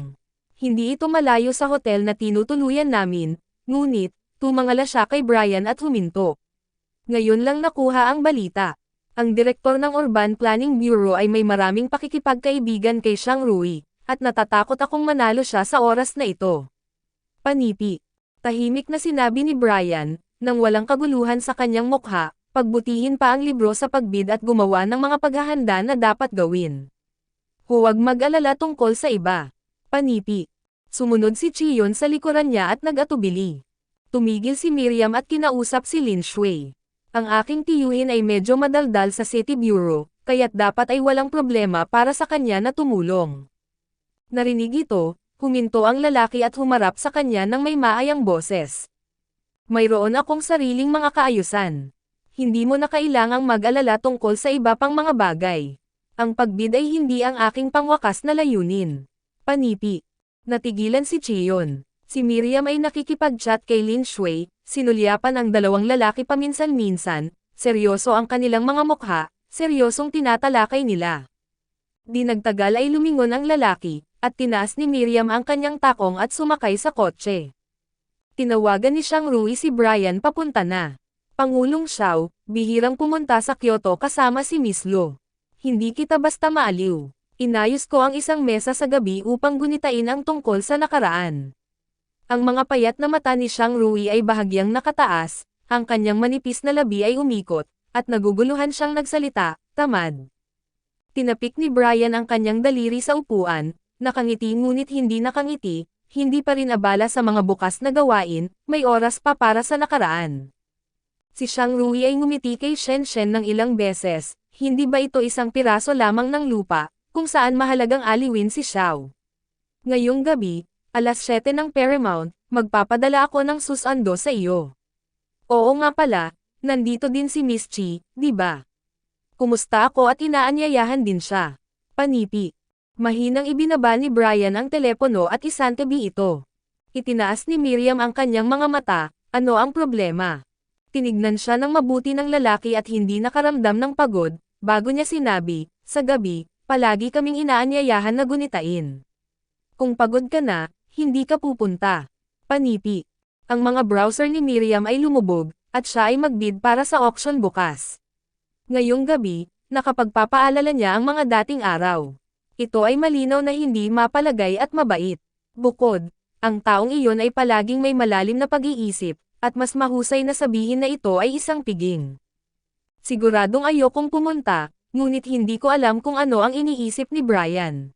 Hindi ito malayo sa hotel na tinutuluyan namin, ngunit, tumangala siya kay Brian at huminto. Ngayon lang nakuha ang balita. Ang direktor ng Urban Planning Bureau ay may maraming pakikipagkaibigan kay Xiang Rui, at natatakot akong manalo siya sa oras na ito. "Panipi." Tahimik na sinabi ni Brian, nang walang kaguluhan sa kanyang mukha, "Pagbutihin pa ang libro sa pagbid at gumawa ng mga paghahanda na dapat gawin. Huwag mag-alala tungkol sa iba." "Panipi." Sumunod si Chiyon sa likuran niya at nag-atubili. Tumigil si Miriam at kinausap si Lin Shui. "Ang aking tiyuhin ay medyo madaldal sa City Bureau, kaya't dapat ay walang problema para sa kanya na tumulong. Narinig ito, huminto ang lalaki at humarap sa kanya ng may maayang boses. Mayroon akong sariling mga kaayusan. Hindi mo na kailangang mag-alala tungkol sa iba pang mga bagay. Ang pagbid ay hindi ang aking pangwakas na layunin. Panipi. Natigilan si Chion. Si Miriam ay nakikipag-chat kay Lin Shui, sinulyapan ang dalawang lalaki paminsan-minsan, seryoso ang kanilang mga mukha, seryosong tinatalakay nila. Di nagtagal ay lumingon ang lalaki, at tinaas ni Miriam ang kanyang takong at sumakay sa kotse. Tinawagan ni Xiang Rui si Brian papunta na. Pangulong Xiao, bihirang pumunta sa Kyoto kasama si Miss Lu. Hindi kita basta maaliw. Inayos ko ang isang mesa sa gabi upang gunitain ang tungkol sa nakaraan. Ang mga payat na mata ni Xiang Rui ay bahagyang nakataas, ang kanyang manipis na labi ay umikot, at naguguluhan siyang nagsalita, tamad. Tinapik ni Brian ang kanyang daliri sa upuan, nakangiti ngunit hindi nakangiti, hindi pa rin abala sa mga bukas na gawain, may oras pa para sa nakaraan. Si Xiang Rui ay ngumiti kay Shen Shen ng ilang beses, hindi ba ito isang piraso lamang ng lupa, kung saan mahalagang aliwin si Xiao. Ngayong gabi, alas 7 ng Paramount, magpapadala ako ng susando sa iyo. Oo nga pala, nandito din si Miss Chi, di ba? Kumusta ako at inaanyayahan din siya. Panipi. Mahinang ibinaba ni Brian ang telepono at isantabi ito. Itinaas ni Miriam ang kanyang mga mata, ano ang problema? Tinignan siya ng mabuti ng lalaki at hindi nakaramdam ng pagod, bago niya sinabi, sa gabi, palagi kaming inaanyayahan na gunitain. Kung pagod ka na, hindi ka pupunta. Panipi. Ang mga browser ni Miriam ay lumubog, at siya ay magbid para sa auction bukas. Ngayong gabi, nakapagpapaalala niya ang mga dating araw. Ito ay malinaw na hindi mapalagay at mabait. Bukod, ang taong iyon ay palaging may malalim na pag-iisip, at mas mahusay na sabihin na ito ay isang piging. Siguradong ayokong pumunta, ngunit hindi ko alam kung ano ang iniisip ni Brian.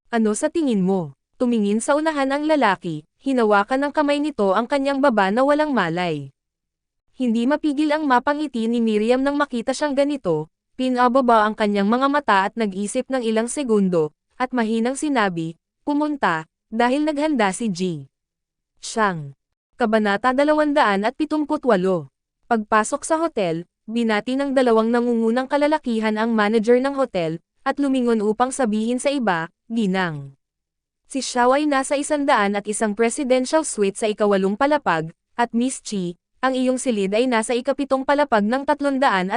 Ano sa tingin mo? Tumingin sa unahan ang lalaki, hinawakan ng kamay nito ang kanyang baba na walang malay. Hindi mapigil ang mapangiti ni Miriam nang makita siyang ganito, pinababa ang kanyang mga mata at nag-isip ng ilang segundo, at mahinang sinabi, pumunta, dahil naghanda si G. Siyang. Kabanata 278. Pagpasok sa hotel, binati ng dalawang nangungunang kalalakihan ang manager ng hotel, at lumingon upang sabihin sa iba, ginang. Si Xiao ay nasa 101 presidential suite sa ika-8 palapag, at Miss Chi, ang iyong silid ay nasa ika-7 palapag ng 302.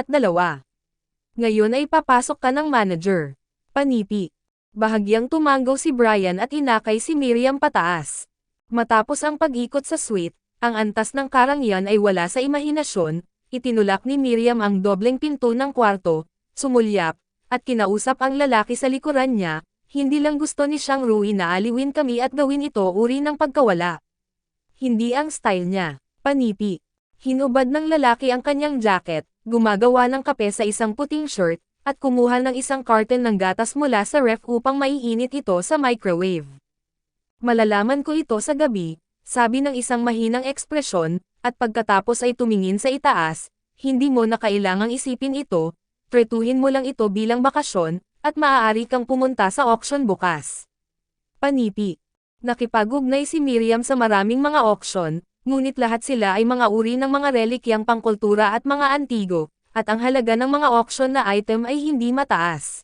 Ngayon ay papasok ka ng manager. Panipi. Bahagyang tumango si Brian at inakay si Miriam pataas. Matapos ang pag-ikot sa suite, ang antas ng karangyaan ay wala sa imahinasyon, itinulak ni Miriam ang dobleng pinto ng kwarto, sumulyap, at kinausap ang lalaki sa likuran niya, hindi lang gusto ni Xiang Rui na aliwin kami at gawin ito uri ng pagkawala. Hindi ang style niya. Panipi. Hinubad ng lalaki ang kanyang jacket, gumagawa ng kape sa isang puting shirt, at kumuha ng isang carton ng gatas mula sa ref upang maiinit ito sa microwave. Malalaman ko ito sa gabi, sabi ng isang mahinang ekspresyon, at pagkatapos ay tumingin sa itaas, hindi mo na kailangang isipin ito, tretuhin mo lang ito bilang bakasyon, at maaari kang pumunta sa auction bukas. Panipi. Nakipag-ugnay si Miriam sa maraming mga auction, ngunit lahat sila ay mga uri ng mga relikyang pangkultura at mga antigo, at ang halaga ng mga auction na item ay hindi mataas.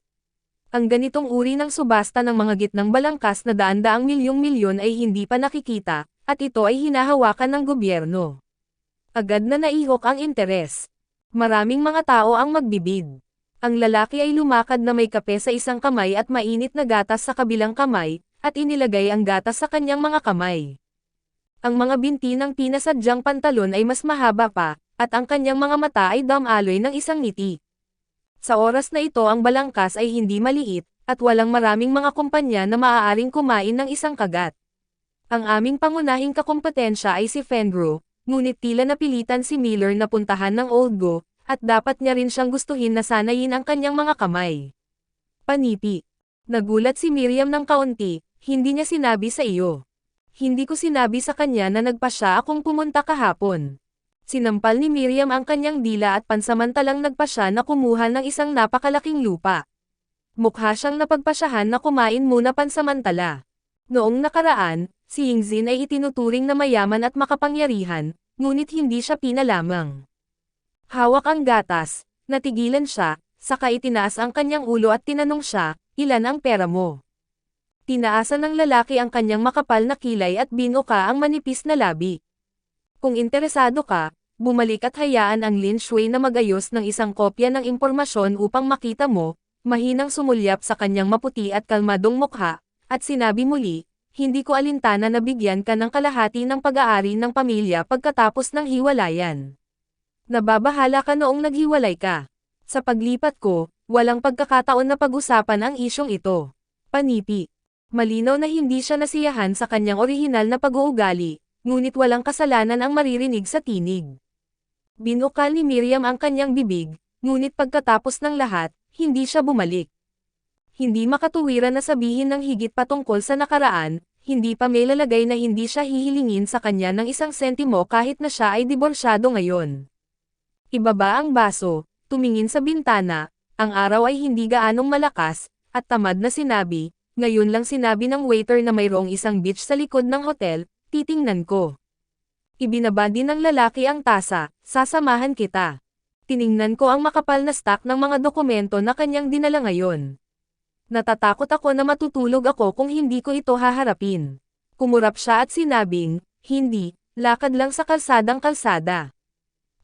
Ang ganitong uri ng subasta ng mga gitnang balangkas na daan-daang milyong-milyon ay hindi pa nakikita, at ito ay hinahawakan ng gobyerno. Agad na naihok ang interes. Maraming mga tao ang magbibid. Ang lalaki ay lumakad na may kape sa isang kamay at mainit na gatas sa kabilang kamay, at inilagay ang gatas sa kanyang mga kamay. Ang mga binti ng pinasadyang pantalon ay mas mahaba pa, at ang kanyang mga mata ay damaloy ng isang ngiti. Sa oras na ito ang balangkas ay hindi maliit, at walang maraming mga kumpanya na maaaring kumain ng isang kagat. Ang aming pangunahing kakompetensya ay si Fenbro, ngunit tila napilitan si Miller na puntahan ng Old Go, at dapat niya rin siyang gustuhin na sanayin ang kanyang mga kamay. Panipi. Nagulat si Miriam ng kaunti, hindi niya sinabi sa iyo. Hindi ko sinabi sa kanya na nagpa siya akong pumunta kahapon. Sinampal ni Miriam ang kanyang dila at pansamantalang nagpa siya na kumuha ng isang napakalaking lupa. Mukha siyang napagpasyahan na kumain muna pansamantala. Noong nakaraan, si Yingzin ay itinuturing na mayaman at makapangyarihan, ngunit hindi siya pinalamang. Hawak ang gatas, natigilan siya, saka itinaas ang kanyang ulo at tinanong siya, "Ilan ang pera mo?" Tinaasan ng lalaki ang kanyang makapal na kilay at binuka ang manipis na labi. "Kung interesado ka, bumalik at hayaan ang Lin Shui na magayos ng isang kopya ng impormasyon upang makita mo," mahinang sumulyap sa kanyang maputi at kalmadong mukha, at sinabi muli, "Hindi ko alintana na bigyan ka ng kalahati ng pag-aari ng pamilya pagkatapos ng hiwalayan. Nababahala ka noong naghiwalay ka. Sa paglipat ko, walang pagkakataon na pag-usapan ang isyong ito." Panipi. Malinaw na hindi siya nasiyahan sa kanyang orihinal na pag-uugali, ngunit walang kasalanan ang maririnig sa tinig. Binukal ni Miriam ang kanyang bibig, ngunit pagkatapos ng lahat, hindi siya bumalik. Hindi makatuwiran na sabihin ng higit patungkol sa nakaraan, hindi pa may lalagay na hindi siya hihilingin sa kanya ng isang sentimo kahit na siya ay diborsyado ngayon. Ibaba ang baso, tumingin sa bintana, ang araw ay hindi gaanong malakas, at tamad na sinabi, "Ngayon lang sinabi ng waiter na mayroong isang beach sa likod ng hotel, titingnan ko." Ibinaba din ng lalaki ang tasa, "Sasamahan kita." Tiningnan ko ang makapal na stack ng mga dokumento na kanyang dinala ngayon. Natatakot ako na matutulog ako kung hindi ko ito haharapin. Kumurap siya at sinabing, "Hindi, lakad lang sa kalsadang-kalsada.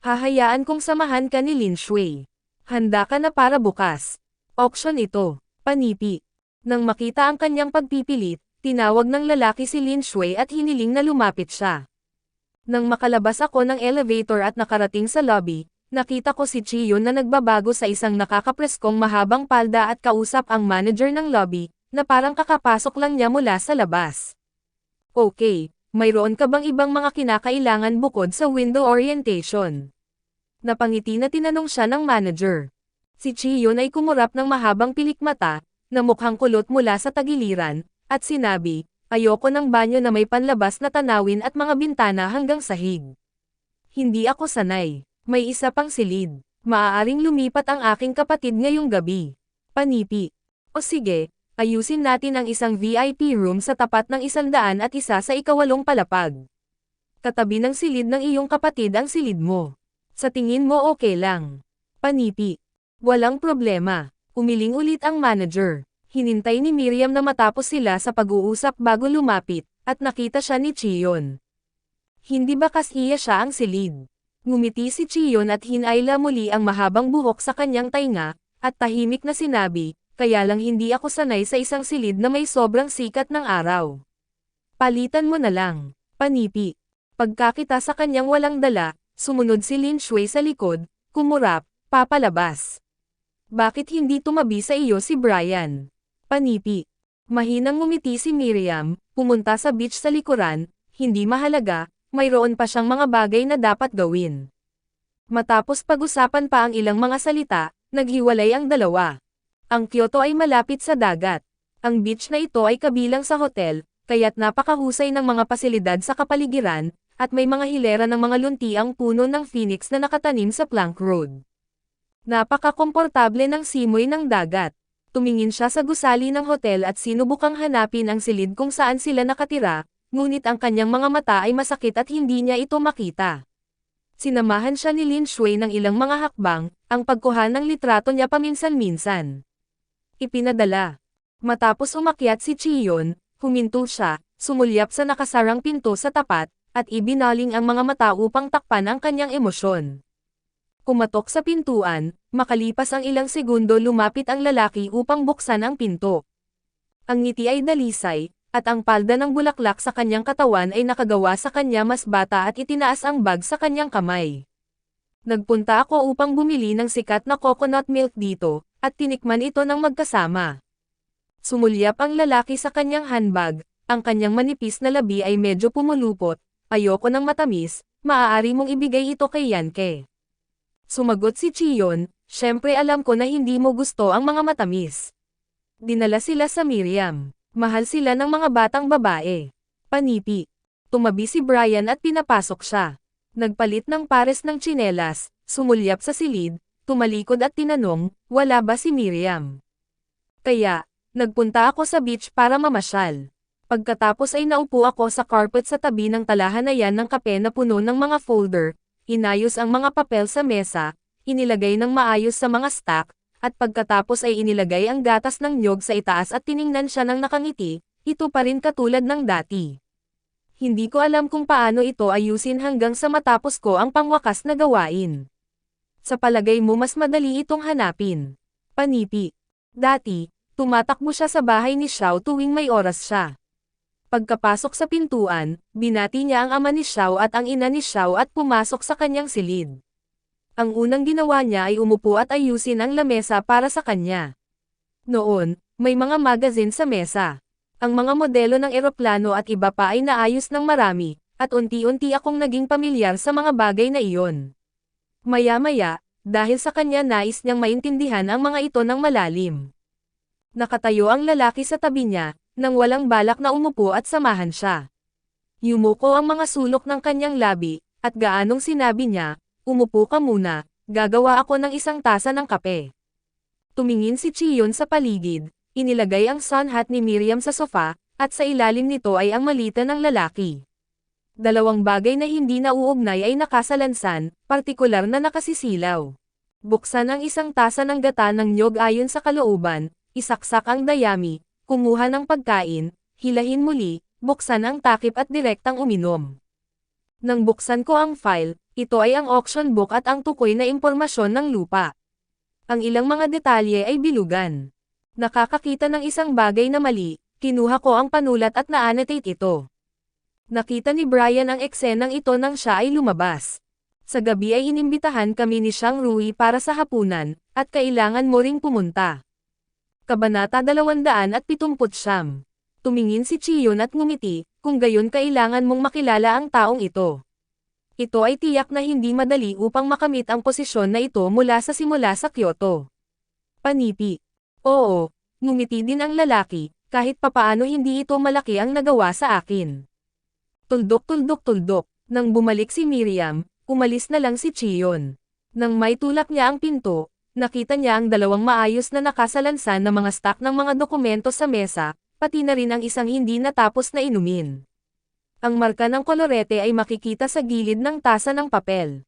Hahayaan kong samahan ka ni Lin Shui. Handa ka na para bukas. Auction ito." Panipi. Nang makita ang kanyang pagpipilit, tinawag ng lalaki si Lin Shui at hiniling na lumapit siya. Nang makalabas ako ng elevator at nakarating sa lobby, nakita ko si Chiyon na nagbabago sa isang nakakapreskong mahabang palda at kausap ang manager ng lobby, na parang kakapasok lang niya mula sa labas. "Okay, mayroon ka bang ibang mga kinakailangan bukod sa window orientation?" Napangiti na tinanong siya ng manager. Si Chiyon ay kumurap ng mahabang pilikmata, na mukhang kulot mula sa tagiliran, at sinabi, "Ayoko ng banyo na may panlabas na tanawin at mga bintana hanggang sahig. Hindi ako sanay. May isa pang silid. Maaaring lumipat ang aking kapatid ngayong gabi." Panipi. "O sige, ayusin natin ang isang VIP room sa tapat ng 101 sa ikawalong palapag. Katabi ng silid ng iyong kapatid ang silid mo. Sa tingin mo okay lang?" Panipi. "Walang problema." Umiling ulit ang manager. Hinintay ni Miriam na matapos sila sa pag-uusap bago lumapit, at nakita siya ni Chiyon. Hindi ba kasiya siya ang silid? Ngumiti si Chiyon at hinayla muli ang mahabang buhok sa kanyang tainga, at tahimik na sinabi, "Kaya lang hindi ako sanay sa isang silid na may sobrang sikat ng araw. Palitan mo na lang." Panipi. Pagkakita sa kanyang walang dala, sumunod si Lin Shui sa likod, kumurap, "Papalabas. Bakit hindi tumabi sa iyo si Brian?" Panipi. Mahinang ngumiti si Miriam, pumunta sa beach sa likuran, "Hindi mahalaga, mayroon pa siyang mga bagay na dapat gawin." Matapos pag-usapan pa ang ilang mga salita, naghiwalay ang dalawa. Ang Kyoto ay malapit sa dagat. Ang beach na ito ay kabilang sa hotel, kaya't napakahusay ng mga pasilidad sa kapaligiran, at may mga hilera ng mga luntiang puno ng phoenix na nakatanim sa plank road. Napaka-komportable ng simoy ng dagat. Tumingin siya sa gusali ng hotel at sinubukang hanapin ang silid kung saan sila nakatira, ngunit ang kanyang mga mata ay masakit at hindi niya ito makita. Sinamahan siya ni Lin Shui ng ilang mga hakbang, ang pagkuha ng litrato niya paminsan-minsan. Ipinadala. Matapos umakyat si Chiyon, huminto siya, sumulyap sa nakasarang pinto sa tapat, at ibinaling ang mga mata upang takpan ang kanyang emosyon. Kumatok sa pintuan, makalipas ang ilang segundo lumapit ang lalaki upang buksan ang pinto. Ang ngiti ay dalisay, at ang palda ng bulaklak sa kanyang katawan ay nakagawa sa kanya mas bata at itinaas ang bag sa kanyang kamay. "Nagpunta ako upang bumili ng sikat na coconut milk dito, at tinikman ito ng magkasama." Sumulyap ang lalaki sa kanyang handbag, ang kanyang manipis na labi ay medyo pumulupot, "Ayoko ng matamis, maaari mong ibigay ito kay Yanke." Sumagot si Chiyon, "Syempre alam ko na hindi mo gusto ang mga matamis." Dinala sila sa Miriam. Mahal sila ng mga batang babae. Panipi. Tumabi si Brian at pinapasok siya. Nagpalit ng pares ng tsinelas, sumulyap sa silid, tumalikod at tinanong, wala ba si Miriam? Kaya, nagpunta ako sa beach para mamasyal. Pagkatapos ay naupo ako sa carpet sa tabi ng talahanayan ng kape na puno ng mga folder, inayos ang mga papel sa mesa, inilagay ng maayos sa mga stack, at pagkatapos ay inilagay ang gatas ng niyog sa itaas at tiningnan siya ng nakangiti, ito pa rin katulad ng dati. Hindi ko alam kung paano ito ayusin hanggang sa matapos ko ang pangwakas na gawain. Sa palagay mo mas madali itong hanapin. Panipi. Dati, tumatakbo siya sa bahay ni Xiao tuwing may oras siya. Pagkapasok sa pintuan, binati niya ang ama ni Xiao at ang ina ni Xiao at pumasok sa kanyang silid. Ang unang ginawa niya ay umupo at ayusin ang lamesa para sa kanya. Noon, may mga magazine sa mesa. Ang mga modelo ng eroplano at iba pa ay naayos ng marami, at unti-unti akong naging pamilyar sa mga bagay na iyon. Maya-maya, dahil sa kanya nais niyang maintindihan ang mga ito ng malalim. Nakatayo ang lalaki sa tabi niya, nang walang balak na umupo at samahan siya. Yumuko ang mga sulok ng kanyang labi, at gaanong sinabi niya, umupo ka muna, gagawa ako ng isang tasa ng kape. Tumingin si Chiyon sa paligid. Inilagay ang sun hat ni Miriam sa sofa, at sa ilalim nito ay ang malita ng lalaki. Dalawang bagay na hindi nauugnay ay nakasalansan, partikular na nakasisilaw. Buksan ang isang tasa ng gata ng niyog ayon sa kalooban, isaksak ang dayami, kumuha ng pagkain, hilahin muli, buksan ang takip at direktang uminom. Nang buksan ko ang file, ito ay ang auction book at ang tukoy na impormasyon ng lupa. Ang ilang mga detalye ay bilugan. Nakakakita ng isang bagay na mali, kinuha ko ang panulat at na-annotate ito. Nakita ni Brian ang eksenang ito nang siya ay lumabas. Sa gabi ay inimbitahan kami ni Xiang Rui para sa hapunan, at kailangan mo ring pumunta. Kabanata 279. Tumingin si Chiyon at ngumiti, kung gayon kailangan mong makilala ang taong ito. Ito ay tiyak na hindi madali upang makamit ang posisyon na ito mula sa simula sa Kyoto. Panipi. Oo, ngumiti din ang lalaki, kahit papaano hindi ito malaki ang nagawa sa akin. Tuldok. Nang bumalik si Miriam, umalis na lang si Chiyon. Nang may tulak niya ang pinto, nakita niya ang dalawang maayos na nakasalansan na mga stack ng mga dokumento sa mesa, pati na rin ang isang hindi natapos na inumin. Ang marka ng kolorete ay makikita sa gilid ng tasa ng papel.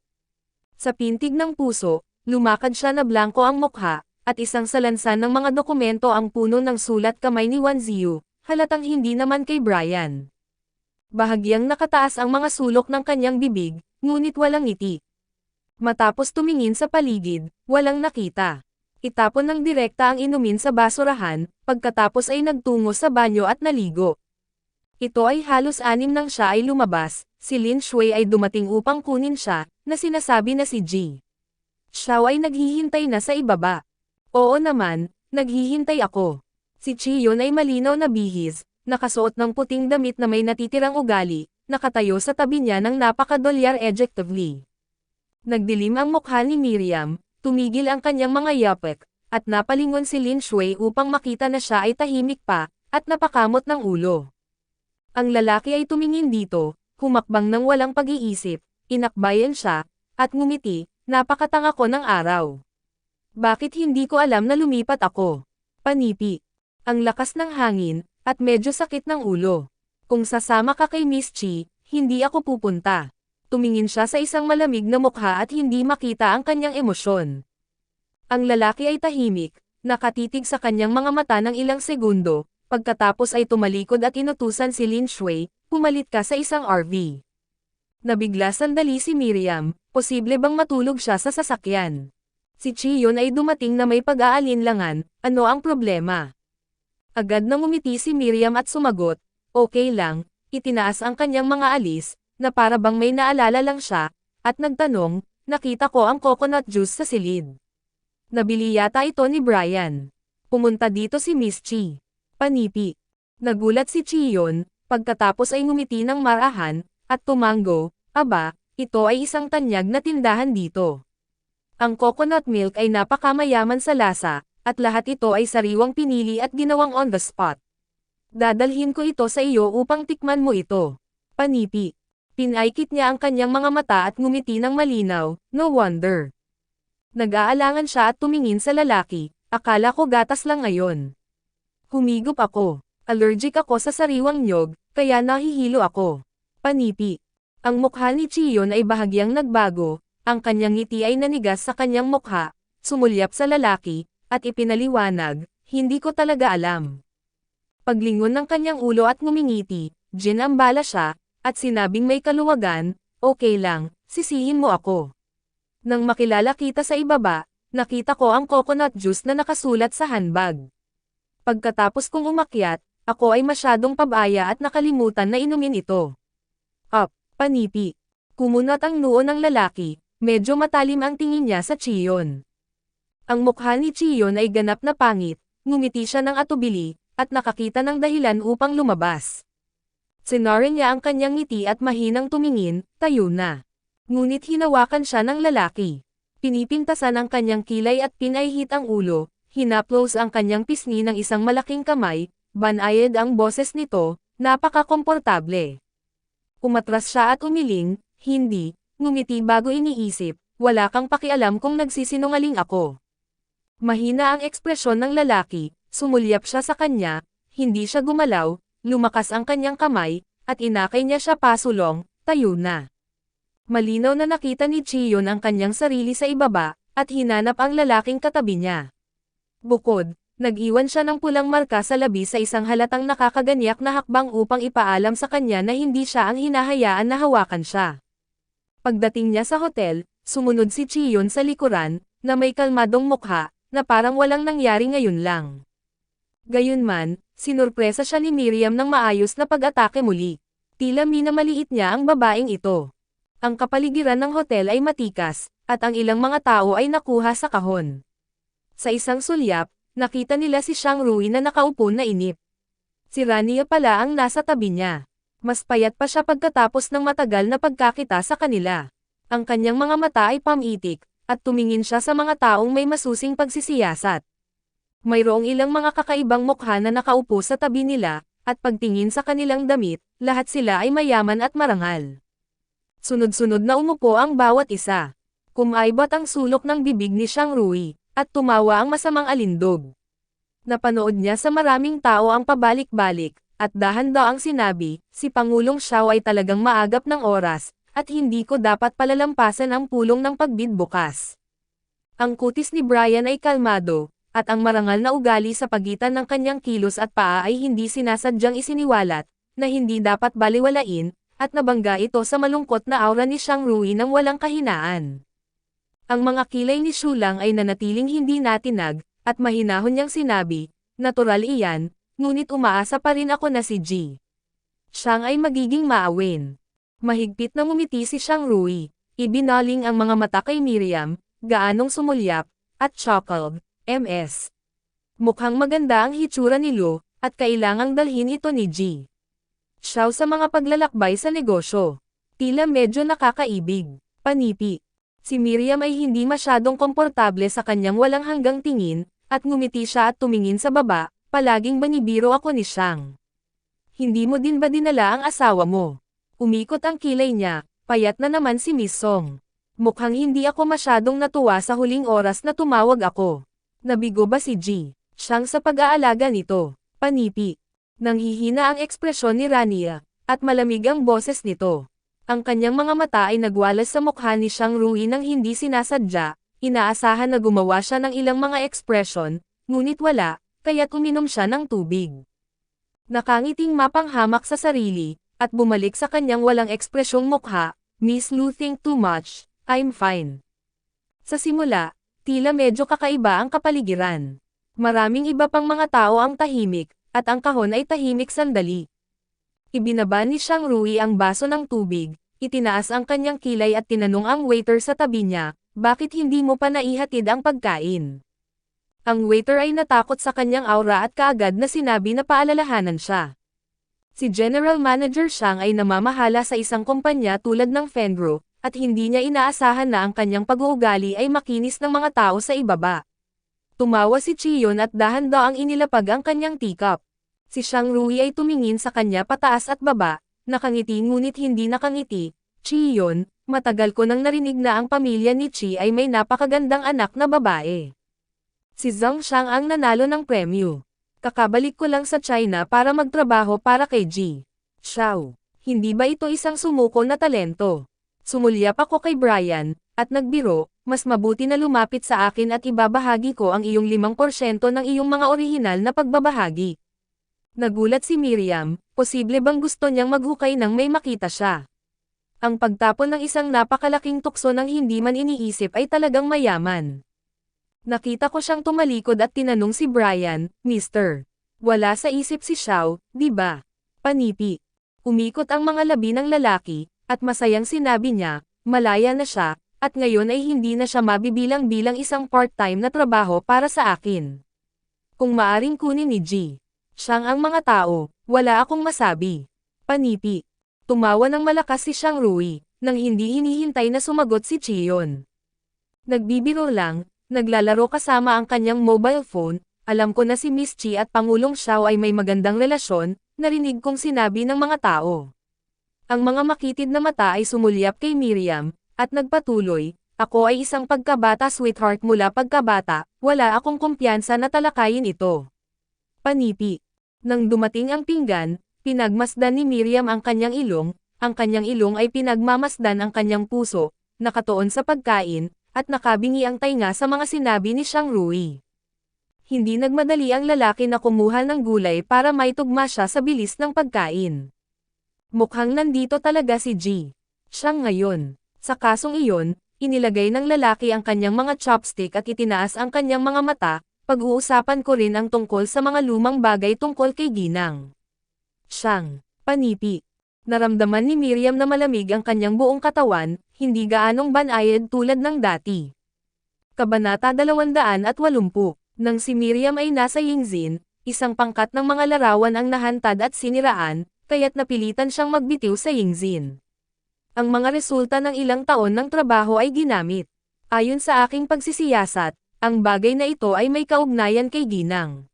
Sa pintig ng puso, lumakad siya na blanko ang mukha, at isang salansan ng mga dokumento ang puno ng sulat kamay ni Wanziyu, halatang hindi naman kay Brian. Bahagyang nakataas ang mga sulok ng kanyang bibig, ngunit walang ngiti. Matapos tumingin sa paligid, walang nakita. Itapon ng direkta ang inumin sa basurahan, pagkatapos ay nagtungo sa banyo at naligo. Ito ay halos 6 nang siya ay lumabas, si Lin Shui ay dumating upang kunin siya, na sinasabi na si Ji Xiao ay naghihintay na sa ibaba. Oo naman, naghihintay ako. Si Chiyon ay malinaw na bihis, nakasuot ng puting damit na may natitirang ugali, nakatayo sa tabi niya ng napakadolyar adjectively. Nagdilim ang mukha ni Miriam, tumigil ang kanyang mga yapek, at napalingon si Lin Shui upang makita na siya ay tahimik pa, at napakamot ng ulo. Ang lalaki ay tumingin dito, humakbang ng walang pag-iisip, inakbayan siya, at ngumiti, napakatanga ko ng araw. Bakit hindi ko alam na lumipat ako? Panipi. Ang lakas ng hangin, at medyo sakit ng ulo. Kung sasama ka kay Miss Chi, hindi ako pupunta. Tumingin siya sa isang malamig na mukha at hindi makita ang kanyang emosyon. Ang lalaki ay tahimik, nakatitig sa kanyang mga mata ng ilang segundo, pagkatapos ay tumalikod at inutusan si Lin Shui, pumalit ka sa isang RV. Nabigla sandali si Miriam, posible bang matulog siya sa sasakyan? Si Chiyon ay dumating na may pag-aalinlangan, ano ang problema? Agad na ngumiti si Miriam at sumagot, okay lang, itinaas ang kanyang mga alis, na para bang may naalala lang siya, at nagtanong, nakita ko ang coconut juice sa silid. Nabili yata ito ni Brian. Pumunta dito si Miss Chi. Panipi. Nagulat si Chiyon, pagkatapos ay ngumiti ng marahan, at tumango, aba, ito ay isang tanyag na tindahan dito. Ang coconut milk ay napakamayaman sa lasa, at lahat ito ay sariwang pinili at ginawang on the spot. Dadalhin ko ito sa iyo upang tikman mo ito. Panipi. Pinaikit niya ang kanyang mga mata at ngumiti ng malinaw, no wonder. Nag-aalangan siya at tumingin sa lalaki, akala ko gatas lang ngayon. Humigop ako. Allergic ako sa sariwang niyog, kaya nahihilo ako. Panipi. Ang mukha ni Chiyon ay bahagyang nagbago, ang kanyang ngiti ay nanigas sa kanyang mukha, sumulyap sa lalaki, at ipinaliwanag, hindi ko talaga alam. Paglingon ng kanyang ulo at ngumingiti, ginambala siya, at sinabing may kaluwagan, okay lang, sisihin mo ako. Nang makilala kita sa ibaba, nakita ko ang coconut juice na nakasulat sa handbag. Pagkatapos kong umakyat, ako ay masyadong pabaya at nakalimutan na inumin ito. Up, panipi. Kumunat ang noo ng lalaki, medyo matalim ang tingin niya sa Chiyon. Ang mukha ni Chiyon ay ganap na pangit, ngumiti siya ng atubili, at nakakita ng dahilan upang lumabas. Sinare niya ang kanyang ngiti at mahinang tumingin, tayo na. Ngunit hinawakan siya ng lalaki. Pinipintasan ang kanyang kilay at pinaihit ang ulo, hinaplos ang kanyang pisngi ng isang malaking kamay, banayad ang boses nito, napaka-komportable. Umatras siya at umiling, hindi, ngumiti bago iniisip, wala kang pakialam kung nagsisinungaling ako. Mahina ang ekspresyon ng lalaki, sumulyap siya sa kanya, hindi siya gumalaw, lumakas ang kanyang kamay, at inakay niya siya pasulong, tayo na. Malinaw na nakita ni Chiyon ang kanyang sarili sa ibaba, at hinanap ang lalaking katabi niya. Bukod, nag-iwan siya ng pulang marka sa labi sa isang halatang nakakaganyak na hakbang upang ipaalam sa kanya na hindi siya ang hinahayaan na hawakan siya. Pagdating niya sa hotel, sumunod si Chiyon sa likuran, na may kalmadong mukha, na parang walang nangyari ngayon lang. Gayunman, sinurpresa siya ni Miriam ng maayos na pag-atake muli. Tila minamaliit niya ang babaeng ito. Ang kapaligiran ng hotel ay matikas, at ang ilang mga tao ay nakuha sa kahon. Sa isang sulyap, nakita nila si Xiang Rui na nakaupo na inip. Si Rania pala ang nasa tabi niya. Mas payat pa siya pagkatapos ng matagal na pagkakita sa kanila. Ang kanyang mga mata ay pamitik, at tumingin siya sa mga taong may masusing pagsisiyasat. Mayroong ilang mga kakaibang mukha na nakaupo sa tabi nila, at pagtingin sa kanilang damit, lahat sila ay mayaman at marangal. Sunod-sunod na umupo ang bawat isa. Kumaibot ang sulok ng bibig ni Xiang Rui, at tumawa ang masamang alindog. Napanood niya sa maraming tao ang pabalik-balik, at dahan-daang sinabi, si Pangulong Xiao ay talagang maagap ng oras, at hindi ko dapat palalampasan ang pulong ng pagbid bukas. Ang kutis ni Brian ay kalmado, at ang marangal na ugali sa pagitan ng kanyang kilos at paa ay hindi sinasadyang isiniwalat, na hindi dapat baliwalain, at nabangga ito sa malungkot na aura ni Xiang Rui nang walang kahinaan. Ang mga kilay ni Xu Lang ay nanatiling hindi natinag, at mahinahon niyang sinabi, natural iyan, ngunit umaasa pa rin ako na si Ji Xiang ay magiging maawin. Mahigpit na ngumiti si Xiang Rui, ibinaling ang mga mata kay Miriam, gaanong sumulyap, at chuckled. MS. Mukhang maganda ang hitsura ni Lu, at kailangang dalhin ito ni Ji Xiao sa mga paglalakbay sa negosyo. Tila medyo nakakaibig. Panipi. Si Miriam ay hindi masyadong komportable sa kanyang walang hanggang tingin, at ngumiti siya at tumingin sa baba, palaging banibiro ako ni Xiang. Hindi mo din ba dinala ang asawa mo? Umikot ang kilay niya, payat na naman si Miss Song. Mukhang hindi ako masyadong natuwa sa huling oras na tumawag ako. Nabigo ba si Ji Xiang sa pag-aalaga nito? Panipi. Nanghihina ang ekspresyon ni Rania, at malamig ang boses nito. Ang kanyang mga mata ay nagwalas sa mukha ni Xiang Rui nang hindi sinasadya, inaasahan na gumawa siya ng ilang mga ekspresyon, ngunit wala, kaya't uminom siya ng tubig. Nakangiting mapanghamak sa sarili, at bumalik sa kanyang walang ekspresyong mukha, Miss Lu think too much, I'm fine. Sa simula, tila medyo kakaiba ang kapaligiran. Maraming iba pang mga tao ang tahimik, at ang kahon ay tahimik sandali. Ibinaba ni Xiang Rui ang baso ng tubig, itinaas ang kanyang kilay at tinanong ang waiter sa tabi niya, bakit hindi mo pa naihatid ang pagkain? Ang waiter ay natakot sa kanyang aura at kaagad na sinabi na paalalahanan siya. Si General Manager Xiang ay namamahala sa isang kumpanya tulad ng Fenro, at hindi niya inaasahan na ang kanyang pag-uugali ay makinis ng mga tao sa ibaba. Tumawa si Chiyon at dahan-daang inilapag ang kanyang teacup. Si Xiang Rui ay tumingin sa kanya pataas at baba, Nakangiti ngunit hindi nakangiti. Chi yun, matagal ko nang narinig na ang pamilya ni Chi ay may napakagandang anak na babae. Si Zhang Xiang ang nanalo ng premyo. Kakabalik ko lang sa China para magtrabaho para kay Ji Xiao. Hindi ba ito isang sumuko na talento? Sumulyap ako kay Brian, at nagbiro, mas mabuti na lumapit sa akin at ibabahagi ko ang iyong 5% ng iyong mga orihinal na pagbabahagi. Nagulat si Miriam, posible bang gusto niyang maghukay nang may makita siya? Ang pagtapon ng isang napakalaking tukso ng hindi man iniisip ay talagang mayaman. Nakita ko siyang tumalikod at tinanong si Brian, Mr. Wala sa isip si Xiao, di ba? Panipi. Umikot ang mga labi ng lalaki, at masayang sinabi niya, malaya na siya, at ngayon ay hindi na siya mabibilang bilang isang part-time na trabaho para sa akin. Kung maaring kunin ni Ji Xiang ang mga tao, wala akong masabi. Panipi. Tumawa ng malakas si Xiang Rui, nang hindi hinihintay na sumagot si Chiyon. Nagbibiro lang, naglalaro kasama ang kanyang mobile phone, alam ko na si Miss Chi at Pangulong Xiao ay may magandang relasyon, narinig kong sinabi ng mga tao. Ang mga makitid na mata ay sumulyap kay Miriam, at nagpatuloy, ako ay isang pagkabata sweetheart mula pagkabata, wala akong kumpiyansa na talakayin ito. Panipi. Nang dumating ang pinggan, pinagmasdan ni Miriam ang kanyang ilong ay pinagmamasdan ang kanyang puso, nakatuon sa pagkain, at nakabingi ang tainga sa mga sinabi ni Xiang Rui. Hindi nagmadali ang lalaki na kumuha ng gulay para maitugma siya sa bilis ng pagkain. Mukhang nandito talaga si Ji Xiang ngayon. Sa kasong iyon, inilagay ng lalaki ang kanyang mga chopstick at itinaas ang kanyang mga mata. Pag-uusapan ko rin ang tungkol sa mga lumang bagay tungkol kay Ginang Xiang. Panipi. Naramdaman ni Miriam na malamig ang kanyang buong katawan, hindi gaanong banayad tulad ng dati. Kabanata 280. Nang si Miriam ay nasa Yingzin, isang pangkat ng mga larawan ang nahantad at siniraan, kaya't napilitan siyang magbitiw sa Yingzin. Ang mga resulta ng ilang taon ng trabaho ay ginamit. Ayon sa aking pagsisiyasat, ang bagay na ito ay may kaugnayan kay Ginang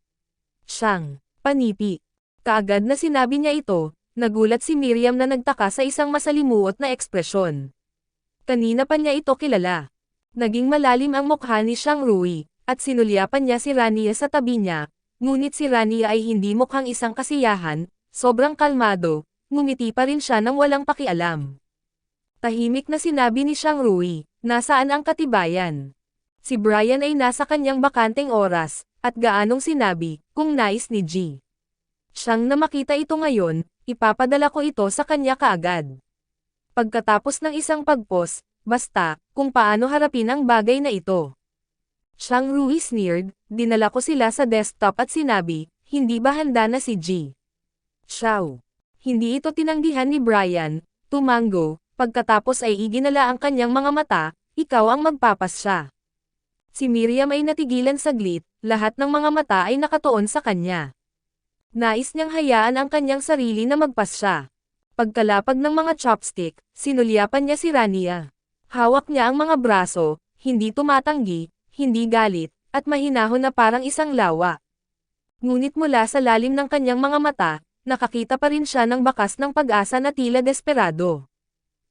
Xiang. Panipi. Kaagad na sinabi niya ito, nagulat si Miriam na nagtaka sa isang masalimuot na ekspresyon. Kanina pa niya ito kilala. Naging malalim ang mukha ni Xiang Rui, at sinulyapan niya si Rania sa tabi niya, ngunit si Rania ay hindi mukhang isang kasiyahan, sobrang kalmado, ngumiti pa rin siya nang walang pakialam. Tahimik na sinabi ni Xiang Rui, nasaan ang katibayan? Si Brian ay nasa kanyang bakanteng oras, at gaanong sinabi, kung nais ni Ji Xiang na makita ito ngayon, ipapadala ko ito sa kanya kaagad. Pagkatapos ng isang pagpos, basta, kung paano harapin ang bagay na ito. Xiang Rui sneered, dinala ko sila sa desktop at sinabi, hindi ba handa na si Ji Xiao? Hindi ito tinanggihan ni Brian, tumango, pagkatapos ay iginala ang kanyang mga mata, ikaw ang magpapasya. Si Miriam ay natigilan saglit, lahat ng mga mata ay nakatuon sa kanya. Nais niyang hayaan ang kanyang sarili na magpasya. Pagkalapag ng mga chopstick, sinulyapan niya si Rania. Hawak niya ang mga braso, hindi tumatanggi, hindi galit, at mahinahon na parang isang lawa. Ngunit mula sa lalim ng kanyang mga mata, nakakita pa rin siya ng bakas ng pag-asa na tila desperado.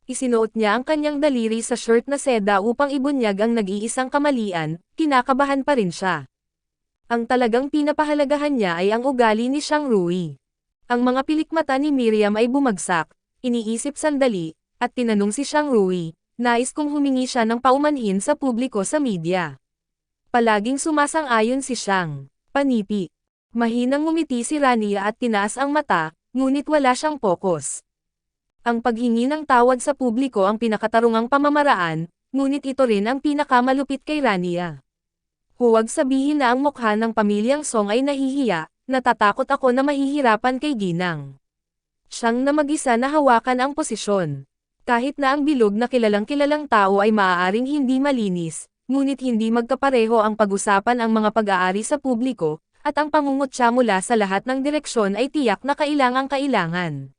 Isinuot niya ang kanyang daliri sa shirt na seda upang ibunyag ang nag-iisang kamalian, kinakabahan pa rin siya. Ang talagang pinapahalagahan niya ay ang ugali ni Xiang Rui. Ang mga pilikmata ni Miriam ay bumagsak, iniisip sandali, at tinanong si Xiang Rui, nais kong humingi siya ng paumanhin sa publiko sa media. Palaging sumasang-ayon si Xiang. Panipi. Mahinang ngumiti si Rania at tinaas ang mata, ngunit wala siyang pokus. Ang paghingi ng tawad sa publiko ang pinakatarungang pamamaraan, ngunit ito rin ang pinakamalupit kay Rania. Huwag sabihin na ang mukha ng pamilyang Song ay nahihiya, natatakot ako na mahihirapan kay Ginang Xiang na mag-isa na hawakan ang posisyon. Kahit na ang bilog na kilalang-kilalang tao ay maaaring hindi malinis, ngunit hindi magkapareho ang pag-usapan ang mga pag-aari sa publiko, at ang pangungutya mula sa lahat ng direksyon ay tiyak na kailangang-kailangan.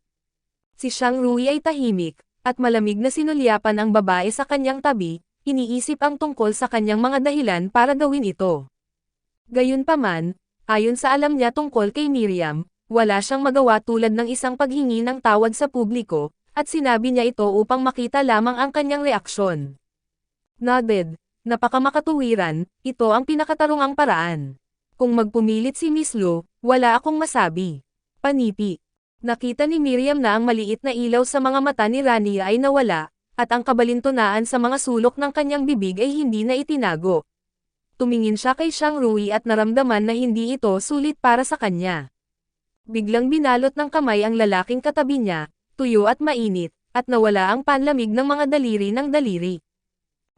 Si Xiang Rui ay tahimik, at malamig na sinulyapan ang babae sa kanyang tabi, iniisip ang tungkol sa kanyang mga dahilan para gawin ito. Gayunpaman, ayon sa alam niya tungkol kay Miriam, wala siyang magawa tulad ng isang paghingi ng tawad sa publiko, at sinabi niya ito upang makita lamang ang kanyang reaksyon. Nodded, napakamakatuwiran, ito ang pinakatarungang paraan. Kung magpumilit si Miss Lu, wala akong masabi. Panipi. Nakita ni Miriam na ang maliit na ilaw sa mga mata ni Rania ay nawala, at ang kabalintunaan sa mga sulok ng kanyang bibig ay hindi na itinago. Tumingin siya kay Xiang Rui at naramdaman na hindi ito sulit para sa kanya. Biglang binalot ng kamay ang lalaking katabi niya, tuyo at mainit, at nawala ang panlamig ng mga daliri ng daliri.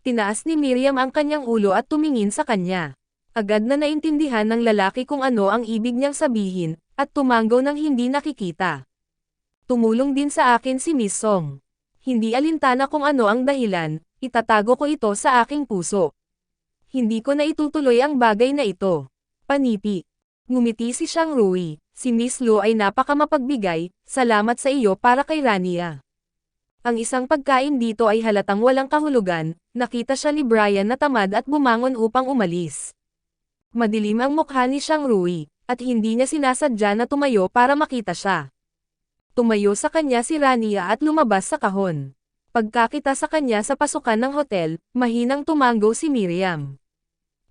Tinaas ni Miriam ang kanyang ulo at tumingin sa kanya. Agad na naintindihan ng lalaki kung ano ang ibig niyang sabihin, at tumanggaw ng hindi nakikita. Tumulong din sa akin si Miss Song. Hindi alintana kung ano ang dahilan, itatago ko ito sa aking puso. Hindi ko na itutuloy ang bagay na ito. Panipi. Ngumiti si Xiang Rui, si Miss Lu ay napakamapagbigay, salamat sa iyo para kay Rania. Ang isang pagkain dito ay halatang walang kahulugan, nakita siya ni Brian na tamad at bumangon upang umalis. Madilim ang mukha ni Xiang Rui, at hindi niya sinasadya na tumayo para makita siya. Tumayo sa kanya si Rania at lumabas sa kahon. Pagkakita sa kanya sa pasukan ng hotel, mahinang tumanggo si Miriam.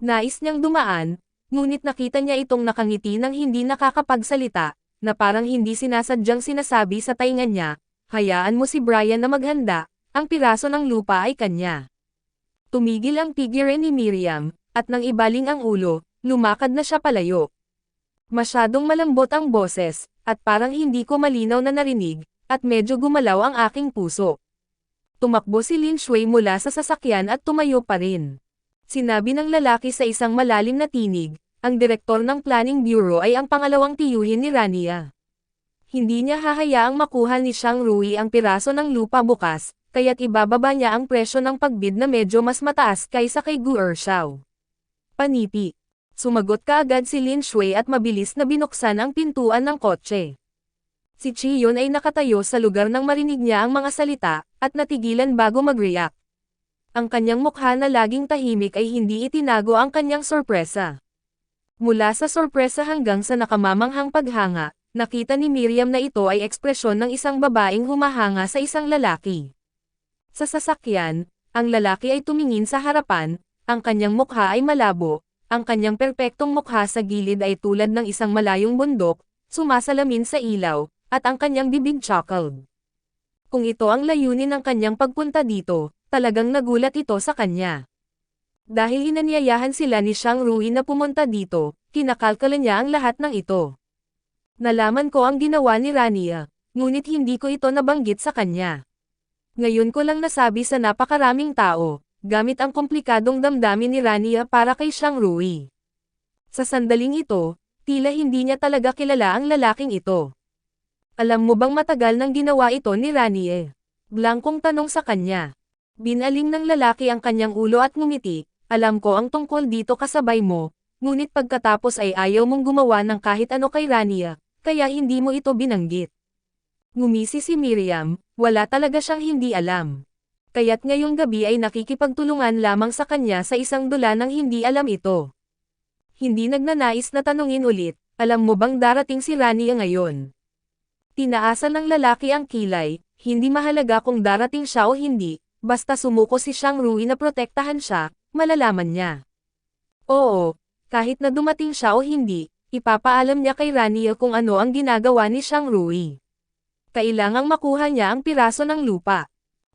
Nais niyang dumaan, ngunit nakita niya itong nakangiti ng hindi nakakapagsalita, na parang hindi sinasadyang sinasabi sa tainga niya, hayaan mo si Brian na maghanda, ang piraso ng lupa ay kanya. Tumigil ang figure ni Miriam, at nang ibaling ang ulo, lumakad na siya palayo. Masyadong malambot ang boses, at parang hindi ko malinaw na narinig, at medyo gumalaw ang aking puso. Tumakbo si Lin Shui mula sa sasakyan at tumayo pa rin. Sinabi ng lalaki sa isang malalim na tinig, ang direktor ng Planning Bureau ay ang pangalawang tiyuhin ni Rania. Hindi niya hahayaang makuha ni Xiang Rui ang piraso ng lupa bukas, kaya't ibababa niya ang presyo ng pagbid na medyo mas mataas kaysa kay Gu Ershao. Panipi. Sumagot kaagad si Lin Shui at mabilis na binuksan ang pintuan ng kotse. Si Chiyon ay nakatayo sa lugar nang marinig niya ang mga salita, at natigilan bago mag-react. Ang kanyang mukha na laging tahimik ay hindi itinago ang kanyang sorpresa. Mula sa sorpresa hanggang sa nakamamanghang paghanga, nakita ni Miriam na ito ay ekspresyon ng isang babaeng humahanga sa isang lalaki. Sa sasakyan, ang lalaki ay tumingin sa harapan, ang kanyang mukha ay malabo, ang kanyang perpektong mukha sa gilid ay tulad ng isang malayong bundok, sumasalamin sa ilaw, at ang kanyang bibig chuckled. Kung ito ang layunin ng kanyang pagpunta dito, talagang nagulat ito sa kanya. Dahil inanyayahan sila ni Xiang Rui na pumunta dito, kinakalkala niya ang lahat ng ito. Nalaman ko ang ginawa ni Rania, ngunit hindi ko ito nabanggit sa kanya. Ngayon ko lang nasabi sa napakaraming tao, gamit ang komplikadong damdamin ni Rania para kay Xiang Rui. Sa sandaling ito, tila hindi niya talaga kilala ang lalaking ito. Alam mo bang matagal nang ginawa ito ni Rania? Blankong tanong sa kanya. Binaling ng lalaki ang kanyang ulo at ngumiti, alam ko ang tungkol dito kasabay mo, ngunit pagkatapos ay ayaw mong gumawa ng kahit ano kay Rania, kaya hindi mo ito binanggit. Ngumisi si Miriam, wala talaga siyang hindi alam. Kaya't ngayong gabi ay nakikipagtulungan lamang sa kanya sa isang dula nang hindi alam ito. Hindi nagnanais na tanungin ulit, alam mo bang darating si Rania ngayon? Tinaasan ng lalaki ang kilay, hindi mahalaga kung darating siya o hindi, basta sumuko si Xiang Rui na protektahan siya, malalaman niya. Oo, kahit na dumating siya o hindi, ipapaalam niya kay Rania kung ano ang ginagawa ni Xiang Rui. Kailangang makuha niya ang piraso ng lupa.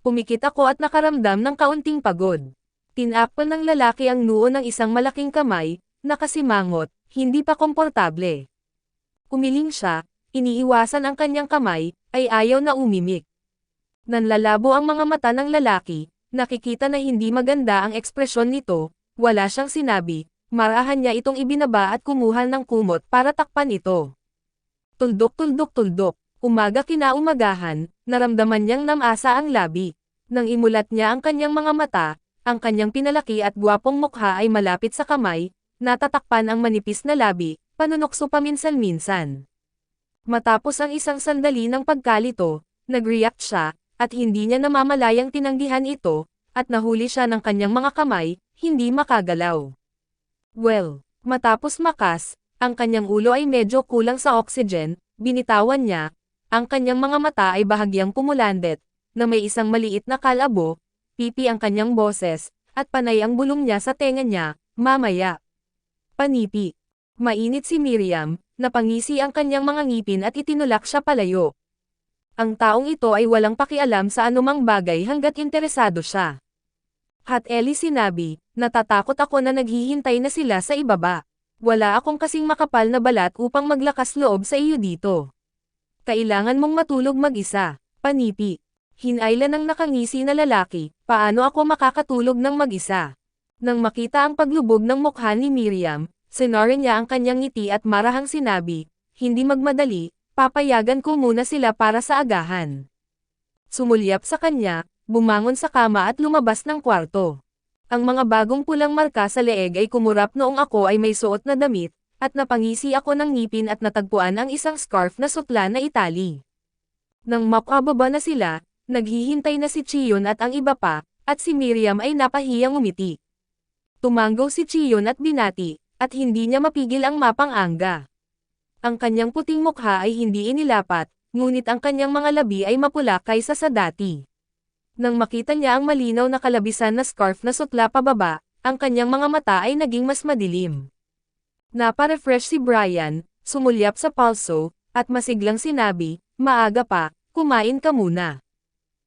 Pumikit ako at nakaramdam ng kaunting pagod. Tinakpan ng lalaki ang noo ng isang malaking kamay, nakasimangot, hindi pa komportable. Kumiling siya, iniiwasan ang kanyang kamay, ay ayaw na umimik. Nanlalabo ang mga mata ng lalaki, nakikita na hindi maganda ang ekspresyon nito, wala siyang sinabi, marahan niya itong ibinaba at kumuha ng kumot para takpan ito. Tuldok-tuldok-tuldok, umaga kinaumagahan, naramdaman niyang namasa ang labi. Nang imulat niya ang kanyang mga mata, ang kanyang pinalaki at gwapong mukha ay malapit sa kamay, natatakpan ang manipis na labi, panunokso paminsan-minsan. Matapos ang isang sandali ng pagkalito, nag-react siya, at hindi niya namamalayang tinanggihan ito, at nahuli siya ng kanyang mga kamay, hindi makagalaw. Well, matapos makas, Ang kanyang ulo ay medyo kulang sa oxygen, binitawan niya. Ang kanyang mga mata ay bahagyang pumulandet, na may isang maliit na kalabo, pipi ang kanyang boses, at panay ang bulong niya sa tenga niya, mamaya. Panipi. Mainit si Miriam, napangisi ang kanyang mga ngipin at itinulak siya palayo. Ang taong ito ay walang pakialam sa anumang bagay hanggat interesado siya. Hat Eli sinabi, natatakot ako na naghihintay na sila sa ibaba. Wala akong kasing makapal na balat upang maglakas loob sa iyo dito. Kailangan mong matulog mag-isa, panipi. Hinayla ng nakangisi na lalaki, paano ako makakatulog ng mag-isa? Nang makita ang paglubog ng mukha ni Miriam, sinore niya ang kanyang ngiti at marahang sinabi, hindi magmadali, papayagan ko muna sila para sa agahan. Sumulyap sa kanya, bumangon sa kama at lumabas ng kwarto. Ang mga bagong pulang marka sa leeg ay kumurap noong ako ay may suot na damit, at napangisi ako ng ngipin at natagpuan ang isang scarf na sutla na itali. Nang makababa na sila, naghihintay na si Chiyon at ang iba pa, at si Miriam ay napahiyang umiti. Tumanggaw si Chiyon at binati, at hindi niya mapigil ang mapang-angga. Ang kanyang puting mukha ay hindi inilapat, ngunit ang kanyang mga labi ay mapula kaysa sa dati. Nang makita niya ang malinaw na kalabisan na scarf na sutla pababa, ang kanyang mga mata ay naging mas madilim. Napa-refresh si Brian, sumulyap sa palso, at masiglang sinabi, maaga pa, kumain ka muna.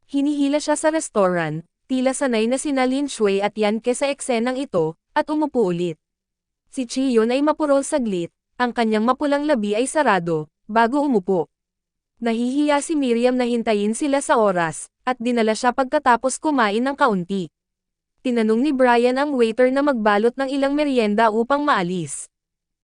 Hinihila siya sa restaurant, tila sanay na sina Lin Shui at Yan Ke sa eksenang ito, at umupo ulit. Si Chiyon ay mapurol saglit, ang kanyang mapulang labi ay sarado, bago umupo. Nahihiya si Miriam na hintayin sila sa oras, at dinala siya pagkatapos kumain ng kaunti. Tinanong ni Brian ang waiter na magbalot ng ilang merienda upang maalis.